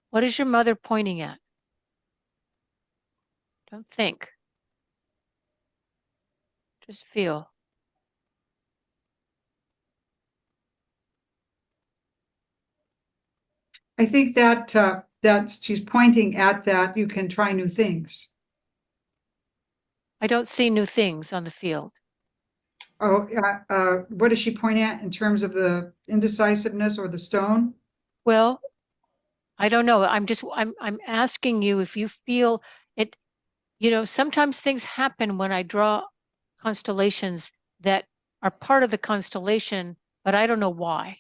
What is your mother pointing at? Don't think. Just feel. I think that that she's pointing at that you can try new things. I don't see new things on the field. Oh, what is she pointing at in terms of the indecisiveness or the stone? Well, I don't know. I'm asking you if you feel it, sometimes things happen when I draw constellations that are part of the constellation, but I don't know why.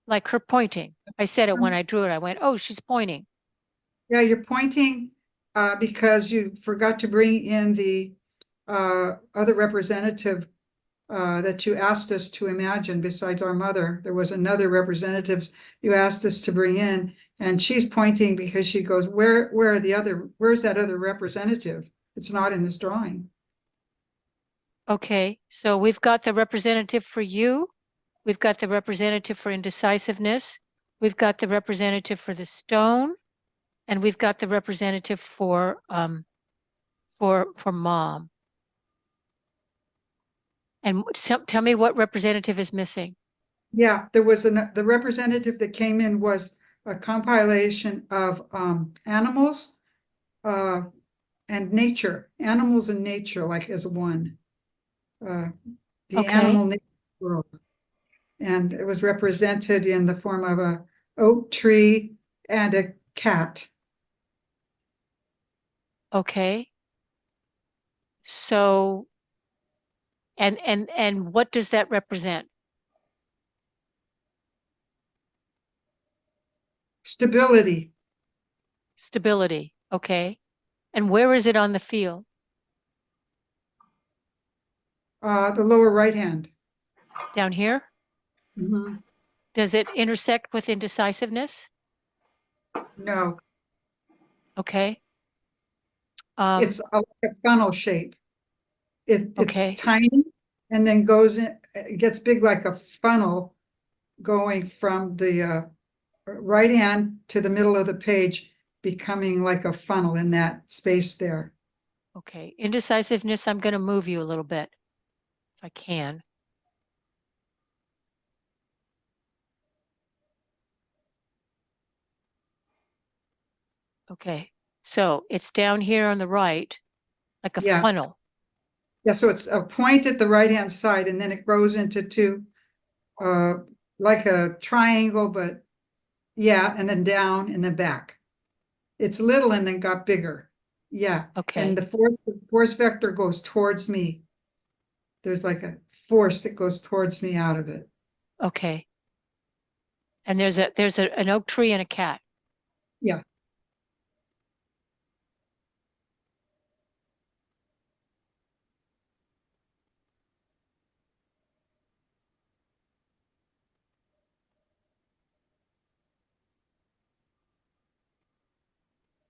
Like her pointing. I said it when I drew it. I went, oh, she's pointing. Yeah, you're pointing because you forgot to bring in the other representative that you asked us to imagine besides our mother. There was another representative you asked us to bring in, and she's pointing because she goes, where's that other representative? It's not in this drawing. Okay, so we've got the representative for you. We've got the representative for indecisiveness. We've got the representative for the stone, and we've got the representative for mom. And tell me what representative is missing. Yeah, there was the representative that came in was a compilation of animals and nature, animals and nature, like as one. The Okay. animal nature world. And it was represented in the form of a oak tree and a cat. Okay. So, and what does that represent? Stability. Stability. Okay. And where is it on the field? The lower right hand. Down here? Mhm. Does it intersect with indecisiveness? No, Okay. it's like a funnel shape. It's Okay. tiny and then goes in, it gets big like a funnel going from the right hand to the middle of the page, becoming like a funnel in that space there. Okay. Indecisiveness, I'm going to move you a little bit if I can. Okay. So it's down here on the right, like a Yeah. funnel. Yeah, so it's a point at the right-hand side and then it grows into two, like a triangle, but yeah, and then down and then back. It's little and then got bigger. Yeah. Okay. And the force vector goes towards me. There's like a force that goes towards me out of it. Okay. And there's an oak tree and a cat. Yeah.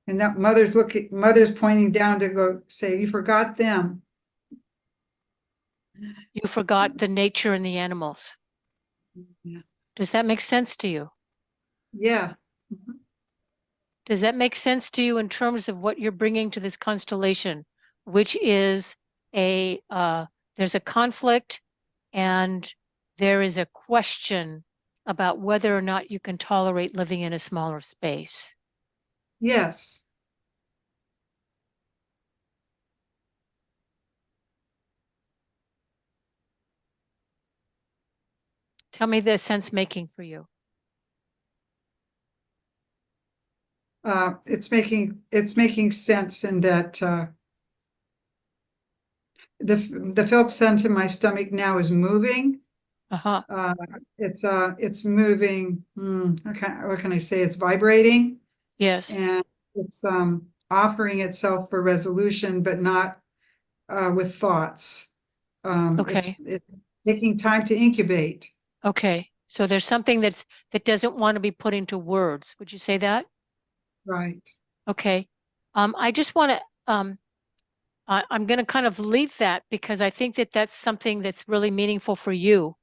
And that mother's pointing down to go say, you forgot them. You forgot the nature and the animals. Yeah. Does that make sense to you? Yeah. Mhm. Does that make sense to you in terms of what you're bringing to this constellation, which is there's a conflict and there is a question about whether or not you can tolerate living in a smaller space? Yes. Tell me the sense making for you. It's making sense in that the felt sense in my stomach now is moving. Uh-huh. It's moving. What can I say? It's vibrating Yes. and it's offering itself for resolution, but not with thoughts. Okay. It's taking time to incubate. Okay. So there's something that doesn't want to be put into words. Would you say that? Right. Okay. I just want to I'm going to kind of leave that because I think that that's something that's really meaningful for you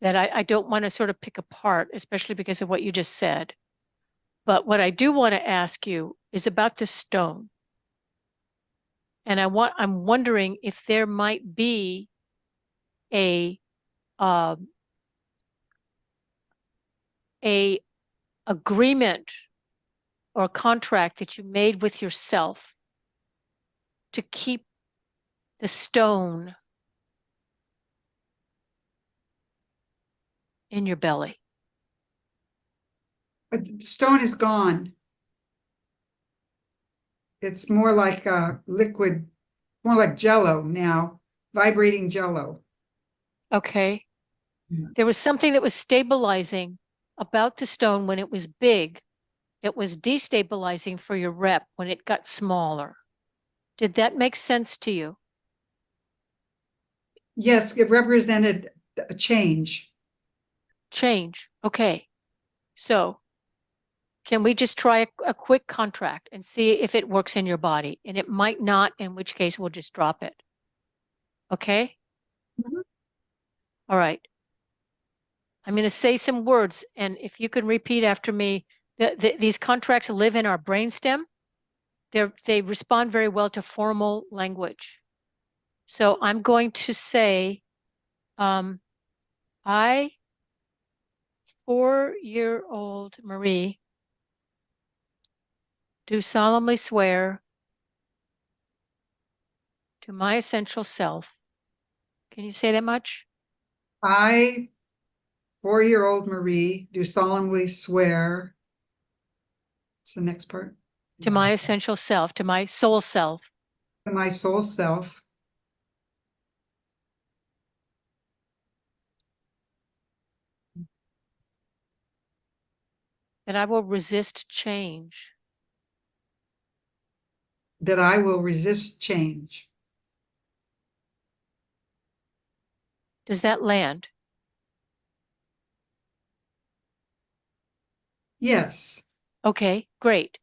that I don't want to sort of pick apart, especially because of what you just said. But what I do want to ask you is about the stone. And I'm wondering if there might be a uh, a agreement or contract that you made with yourself to keep the stone in your belly. But the stone is gone. It's more like a liquid, more like Jello now, vibrating Jello. Okay. Yeah. There was something that was stabilizing about the stone when it was big that was destabilizing for your rep when it got smaller. Did that make sense to you? Yes, it represented a change. Change. Okay. So can we just try a quick contract and see if it works in your body? And it might not, in which case we'll just drop it. Okay? Mhm. All right. I'm going to say some words, and if you can repeat after me, these contracts live in our brainstem. They respond very well to formal language. So I'm going to say, I, 4-year-old Marie, do solemnly swear to my essential self. Can you say that much? I, 4-year-old Marie, do solemnly swear. What's the next part? To my essential self, to my soul self, To my soul self, that I will resist change. that I will resist change. Does that land? Yes. Okay, great.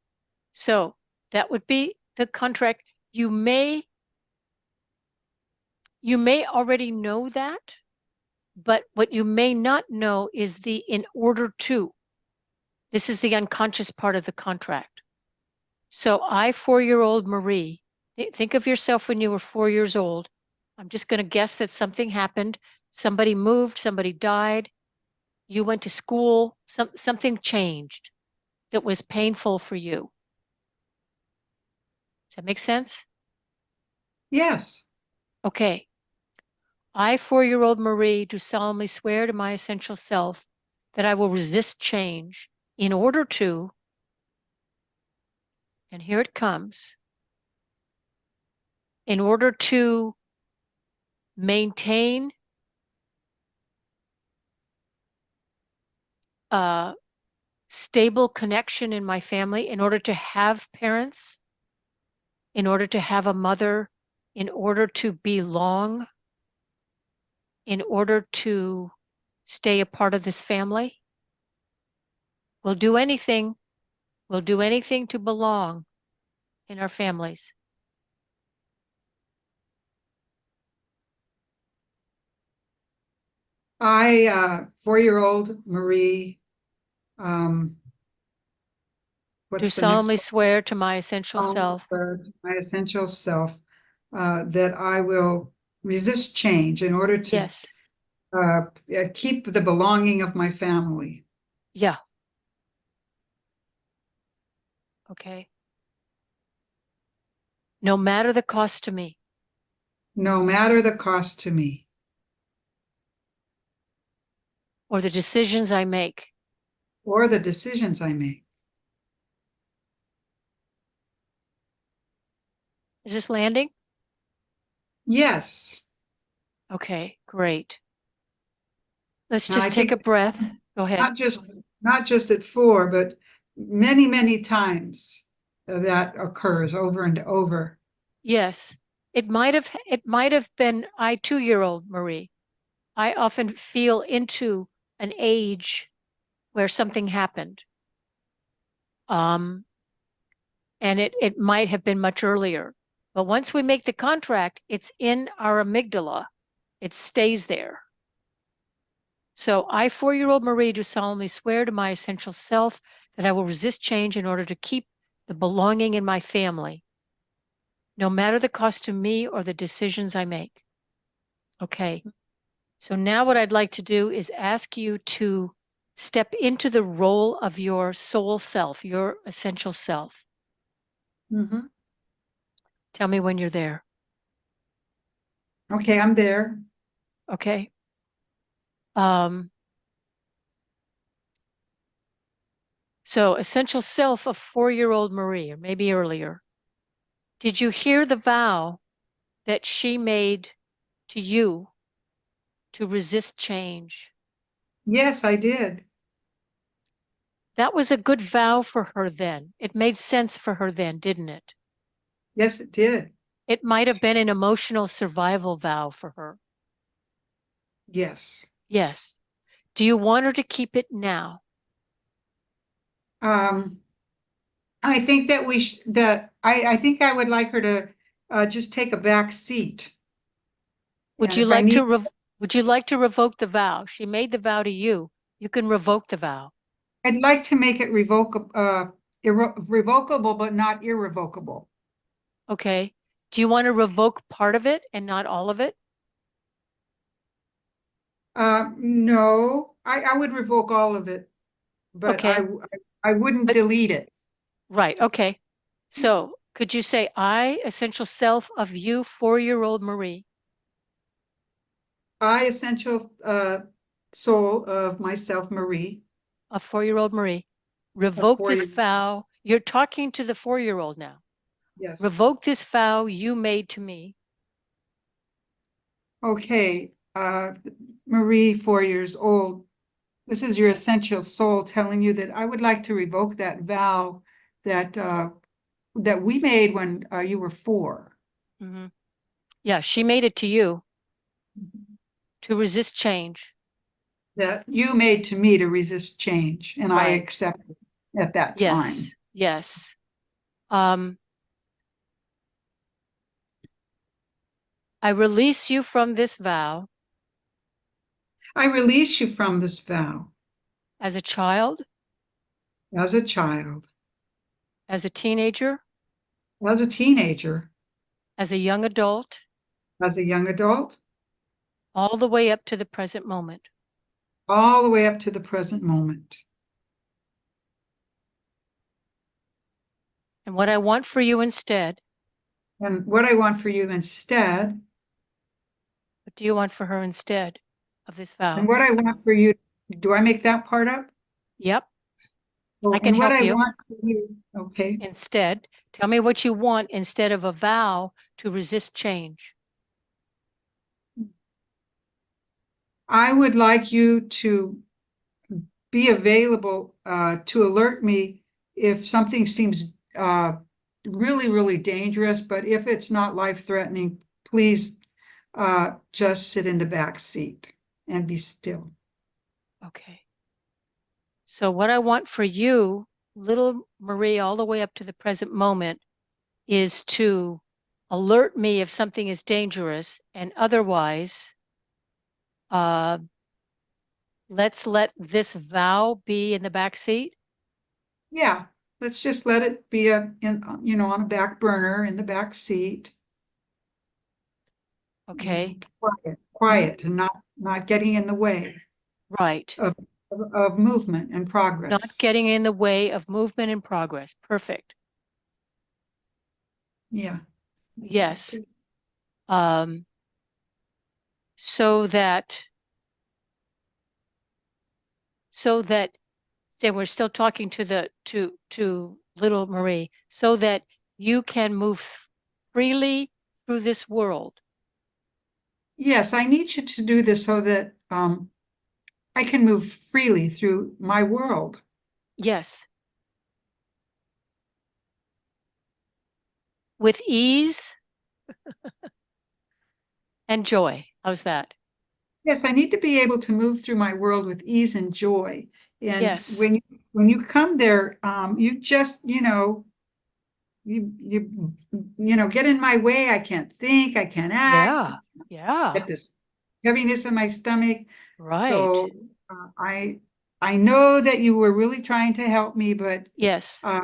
So that would be the contract. You may already know that, but what you may not know is the in order to. This is the unconscious part of the contract. So I, 4-year-old Marie, think of yourself when you were 4 years old. I'm just going to guess that something happened. Somebody moved, somebody died. You went to school, something changed that was painful for you. Does that make sense? Yes. Okay. I, 4-year-old Marie, do solemnly swear to my essential self that I will resist change in order to, and here it comes, in order to maintain a stable connection in my family, in order to have parents, in order to have a mother, in order to belong, in order to stay a part of this family. We'll do anything to belong in our families. I, 4-year-old Marie, Do what's the next solemnly one? swear to my essential self. My essential self, that I will resist change in order to Yes. keep the belonging of my family. Yeah. Okay. No matter the cost to me. No matter the cost to me. Or the decisions I make. Or the decisions I make. Is this landing? Yes. Okay, great. Let's Now I just take a think breath. Go ahead. not just at 4, but many, many times that occurs over and over. Yes. It might have been I, 2-year-old Marie. I often feel into an age where something happened. And it might have been much earlier. But once we make the contract, it's in our amygdala. It stays there. So I, 4-year-old Marie, do solemnly swear to my essential self that I will resist change in order to keep the belonging in my family, no matter the cost to me or the decisions I make. Okay. So now what I'd like to do is ask you to step into the role of your soul self, your essential self. Mm-hmm. Tell me when you're there. Okay, I'm there. Okay. So essential self of 4-year-old Marie, or maybe earlier. Did you hear the vow that she made to you to resist change? Yes, I did. That was a good vow for her then. It made sense for her then, didn't it? Yes, it did. It might have been an emotional survival vow for her. Yes. Yes. Do you want her to keep it now? Um, I think that I think I would like her to just take a back seat. Would And you if I like to need, would you like to revoke the vow? She made the vow to you. You can revoke the vow. I'd like to make it revocable, but not irrevocable. Okay. Do you want to revoke part of it and not all of it? No, I would revoke all of it, but Okay. I wouldn't But delete it. right. Okay. So could you say, I, essential self of you, 4-year-old Marie, I, essential soul of myself, Marie, of 4-year-old Marie, of revoke this 4 years. vow. You're talking to the 4-year-old now. Yes. Revoke this vow you made to me. Okay, Marie, 4 years old. This is your essential soul telling you that I would like to revoke that vow that that we made when you were 4. Mhm. Yeah, she made it to you to resist change. That you made to me to resist change, and I Right. accepted at that Yes. time. Yes. I release you from this vow I release you from this vow as a child, as a child, as a teenager, as a teenager, as a young adult, as a young adult, all the way up to the present moment. all the way up to the present moment. And what I want for you instead, And what I want for you instead, what do you want for her instead of this and vow? what I want for you, do I make that part up? Yep, Oh, I can and what help I you. want for you, okay. Instead, tell me what you want instead of a vow to resist change. I would like you to be available to alert me if something seems really, really dangerous, but if it's not life-threatening, please just sit in the back seat and be still. Okay. So what I want for you, little Marie, all the way up to the present moment, is to alert me if something is dangerous, and otherwise, uh, let's let this vow be in the back seat. Yeah, let's just let it be on a back burner in the back seat. Okay. Quiet and not getting in the way Right. of movement and Not progress. getting in the way of movement and progress. Perfect. Yeah. Yes. Um, so that say we're still talking to the to little Marie, so that you can move freely through this world. Yes, I need you to do this so that I can move freely through my world. Yes. With ease and joy. How's that? Yes, I need to be able to move through my world with ease and joy. And Yes. when you come there, you just, get in my way. I can't think, I can't act, Yeah. Yeah. get this heaviness in my stomach. Right. So I know that you were really trying to help me, but Yes. uh,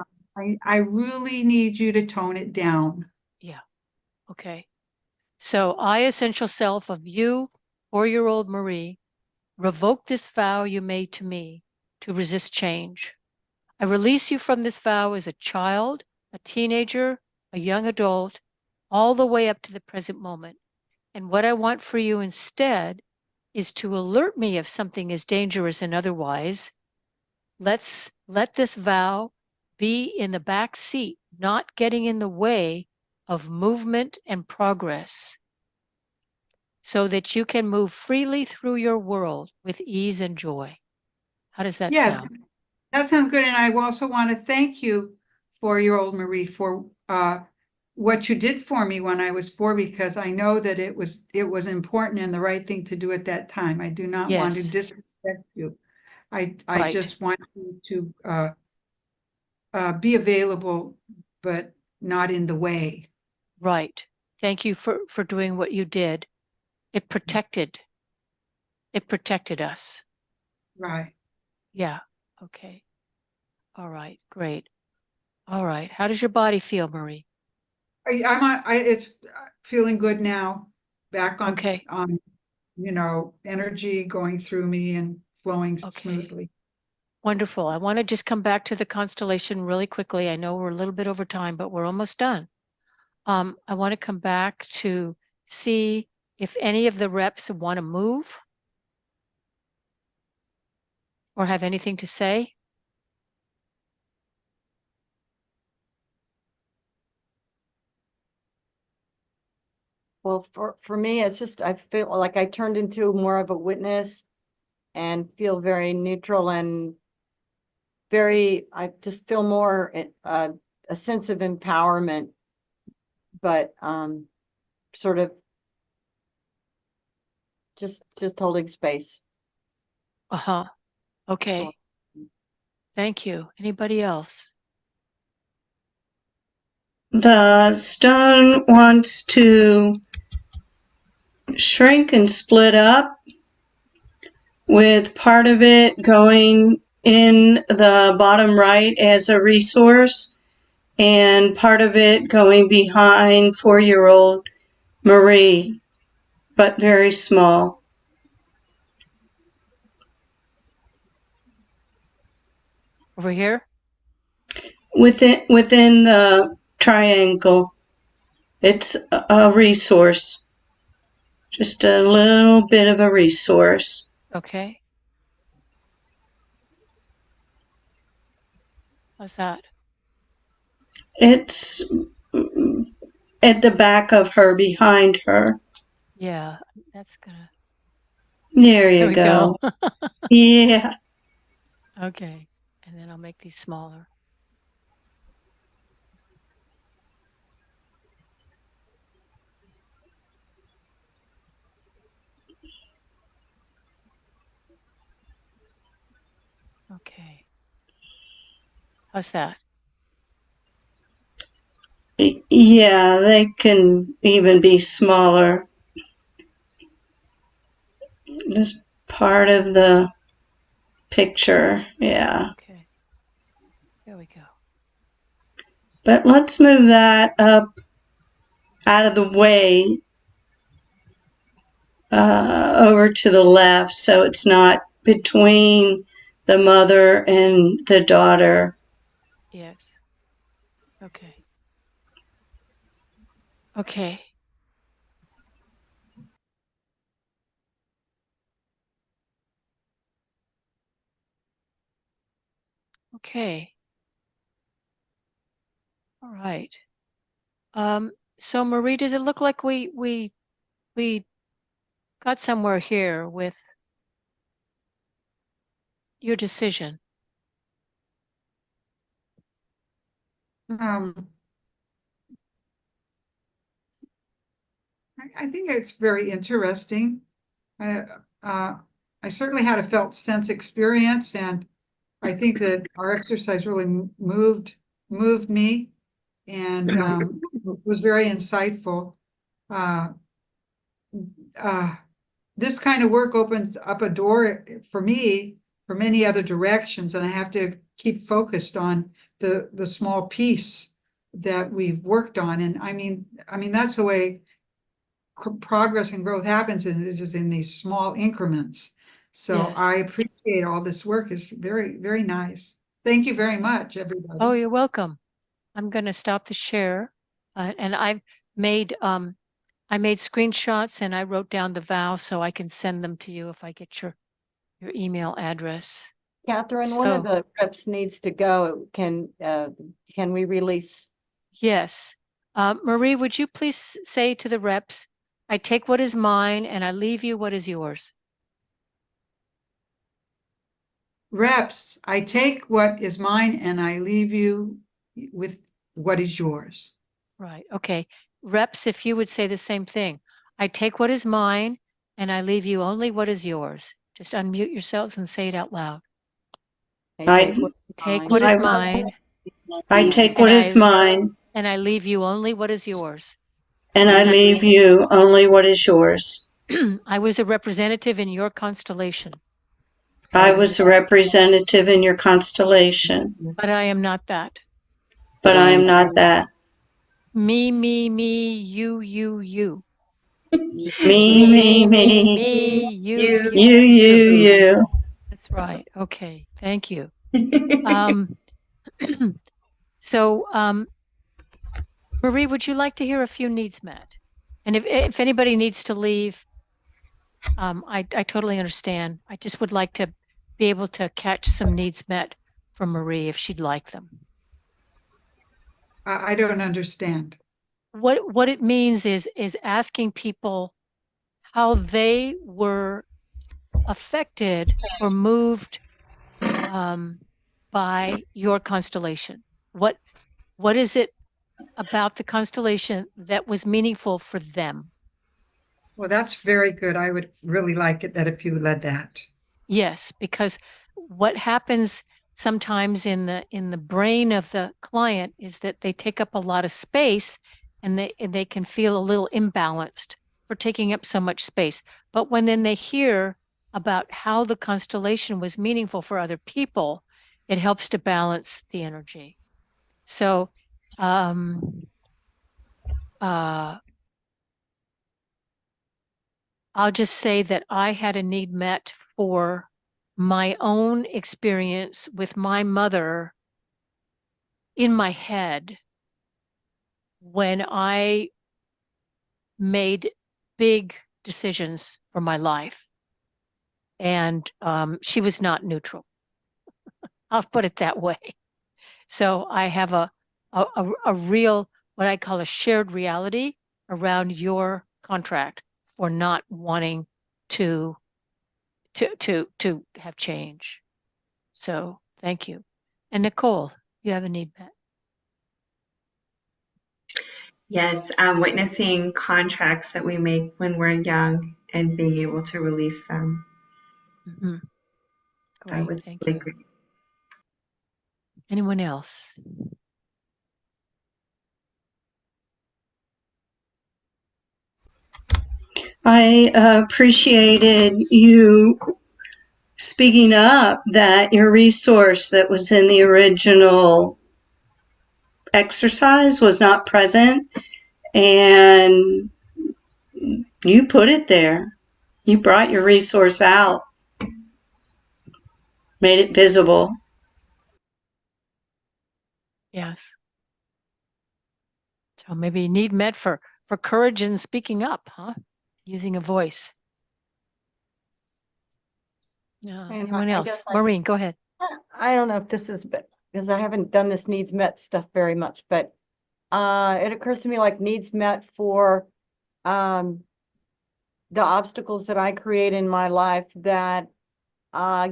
I really need you to tone it down. Yeah. Okay. So I, essential self of you, 4-year-old Marie, revoke this vow you made to me to resist change. I release you from this vow as a child, a teenager, a young adult, all the way up to the present moment. And what I want for you instead is to alert me if something is dangerous and otherwise. Let's let this vow be in the back seat, not getting in the way of movement and progress, so that you can move freely through your world with ease and joy. How does that Yes, sound? that sounds good. And I also want to thank you for your old Marie for what you did for me when I was 4, because I know that it was important and the right thing to do at that time. I do not want to Yes, disrespect you. I right, just want you to be available, but not in the way. right. Thank you for doing what you did. It protected us. Right. Yeah. Okay. All right. Great. All right. How does your body feel, Marie? It's feeling good now. Back Okay. on, energy going through me and flowing Okay. smoothly. Wonderful. I want to just come back to the constellation really quickly. I know we're a little bit over time, but we're almost done. I want to come back to see if any of the reps want to move or have anything to say. Well, for me, it's just, I feel like I turned into more of a witness and feel very neutral and I just feel more a sense of empowerment, but sort of just holding space. Uh-huh. Okay. Thank you. Anybody else? The stone wants to shrink and split up, with part of it going in the bottom right as a resource and part of it going behind 4-year-old Marie, but very small. Over here? Within the triangle, it's a resource, just a little bit of a resource. Okay. How's that? It's at the back of her, behind her. Yeah, that's gonna. There There you we go. go. Yeah. Okay. And then I'll make these smaller. Okay. How's that? Yeah, they can even be smaller. This part of the picture, yeah. Okay. There we go. But let's move that up out of the way over to the left so it's not between the mother and the daughter. Yes. Okay. Okay. Okay. All right. So Marie, does it look like we got somewhere here with your decision? I think it's very interesting. I, I certainly had a felt sense experience, and I think that our exercise really moved me and was very insightful. Uh, uh, this kind of work opens up a door for me for many other directions, and I have to keep focused on the small piece that we've worked on. And I mean that's the way progress and growth happens, and it's just in these small increments. So Yes. I appreciate all this work. It's very, very nice. Thank you very much, everybody. Oh, you're welcome. I'm going to stop the share. And I've made I made screenshots and I wrote down the vow so I can send them to you if I get your email address. Catherine, one of So- the reps needs to go. Can we release? Yes. Marie, would you please say to the reps, I take what is mine and I leave you what is yours? Reps, I take what is mine and I leave you with what is yours. Right. Okay. Reps, if you would say the same thing. I take what is mine and I leave you only what is yours. Just unmute yourselves and say it out loud. Take what is Take mine. what is I- mine I take what And is I- mine, and I leave you only what is yours. and I leave you only what is yours. I was a representative in your constellation, I was a representative in your constellation, but I am not that. but I am not that. Me, you, you. Me, me, me. Me, you. You. That's right. Okay. Thank you. So, Marie, would you like to hear a few needs met? And if anybody needs to leave, I totally understand. I just would like to be able to catch some needs met from Marie if she'd like them. I don't understand. What it means is asking people how they were affected or moved by your constellation. What is it about the constellation that was meaningful for them? Well, that's very good. I would really like it that if you led that. Yes, because what happens sometimes in the brain of the client is that they take up a lot of space and they can feel a little imbalanced for taking up so much space. But when then they hear about how the constellation was meaningful for other people, it helps to balance the energy. So I'll just say that I had a need met for my own experience with my mother in my head when I made big decisions for my life. And she was not neutral. I'll put it that way. So I have a real, what I call a shared reality around your contract for not wanting to have change. So thank you. And Nicole, you have a need met. Yes, witnessing contracts that we make when we're young and being able to release them. Mm-hmm. That Great, was thank really you. great. Anyone else? I appreciated you speaking up that your resource that was in the original exercise was not present, and you put it there. You brought your resource out, made it visible. Yes. So maybe need met for courage in speaking up, huh? Using a voice. Anyone else? Maureen, go ahead. I don't know if this is, because I haven't done this needs met stuff very much, but it occurs to me like needs met for the obstacles that I create in my life that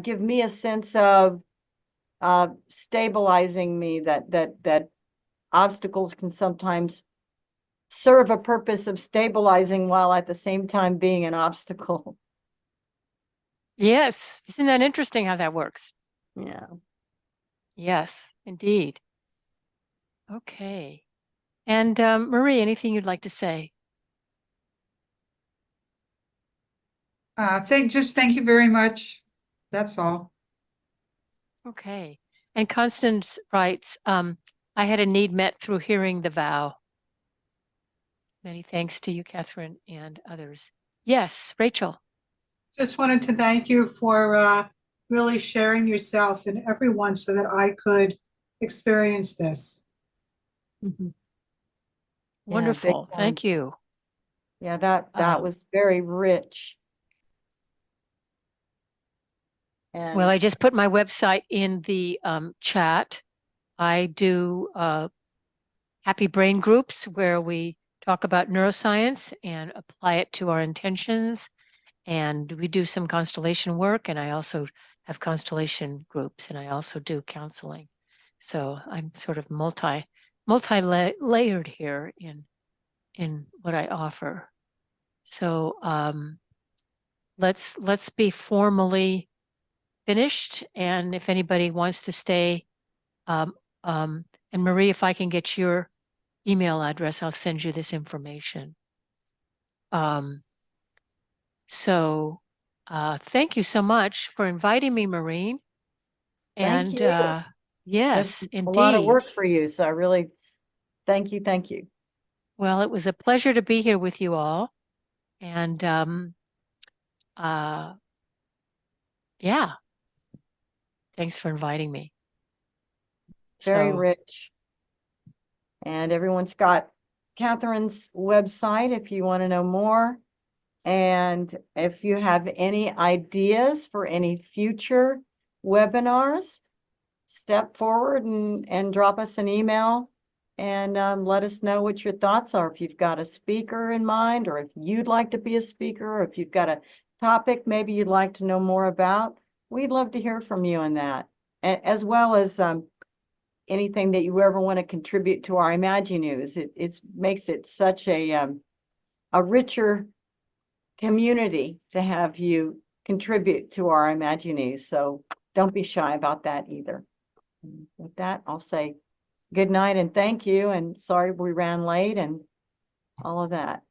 give me a sense of stabilizing me, that obstacles can sometimes serve a purpose of stabilizing while at the same time being an obstacle. Yes. Isn't that interesting how that works? Yeah. Yes, indeed. Okay. And Marie, anything you'd like to say? Thank you very much. That's all. Okay. And Constance writes, I had a need met through hearing the vow. Many thanks to you, Catherine, and others. Yes, Rachel. Just wanted to thank you for really sharing yourself and everyone so that I could experience this. Wonderful. big time. Thank you. Yeah, that was very rich. Well, And I just put my website in the chat. I do happy brain groups where we talk about neuroscience and apply it to our intentions. And we do some constellation work, and I also have constellation groups, and I also do counseling. So I'm sort of multi-layered here in what I offer. So let's be formally finished. And if anybody wants to stay, and Marie, if I can get your email address, I'll send you this information. So thank you so much for inviting me, Maureen. thank And you. yes, It's a lot of indeed. work for you, so I really thank you. Thank you. Well, it was a pleasure to be here with you all. And yeah, thanks for inviting me. Very So, rich. And everyone's got Catherine's website if you want to know more. And if you have any ideas for any future webinars, step forward and drop us an email and let us know what your thoughts are. If you've got a speaker in mind, or if you'd like to be a speaker, or if you've got a topic maybe you'd like to know more about, we'd love to hear from you on that, as well as anything that you ever want to contribute to our ImagiNews. It makes it such a richer community to have you contribute to our ImagiNews. So don't be shy about that either. And with that, I'll say good night and thank you. And sorry we ran late and all of that.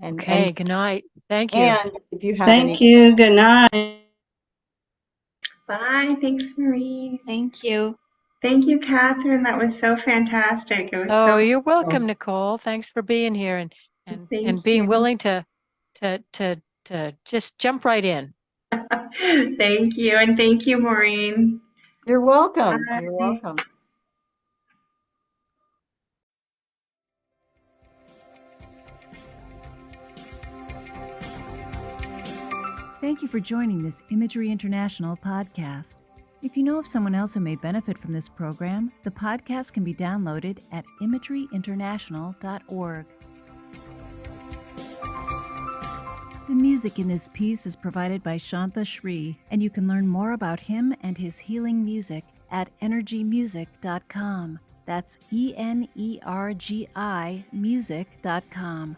okay, good night. Thank you. And if you have Thank you. Good night. Bye. Thanks, Marie. Thank you. Thank you, Catherine. That was so fantastic. It was Oh, so you're welcome, cool. Nicole. Thanks for being here and Thank being you. willing to just jump right in. Thank you. And thank you, Maureen. You're welcome. Bye. You're welcome. Thank you for joining this Imagery International podcast. If you know of someone else who may benefit from this program, the podcast can be downloaded at imageryinternational.org. The music in this piece is provided by Shantha Shri, and you can learn more about him and his healing music at energymusic.com. That's ENERGI music.com.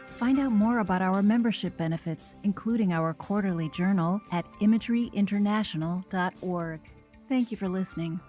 Find out more about our membership benefits, including our quarterly journal, at imageryinternational.org. Thank you for listening.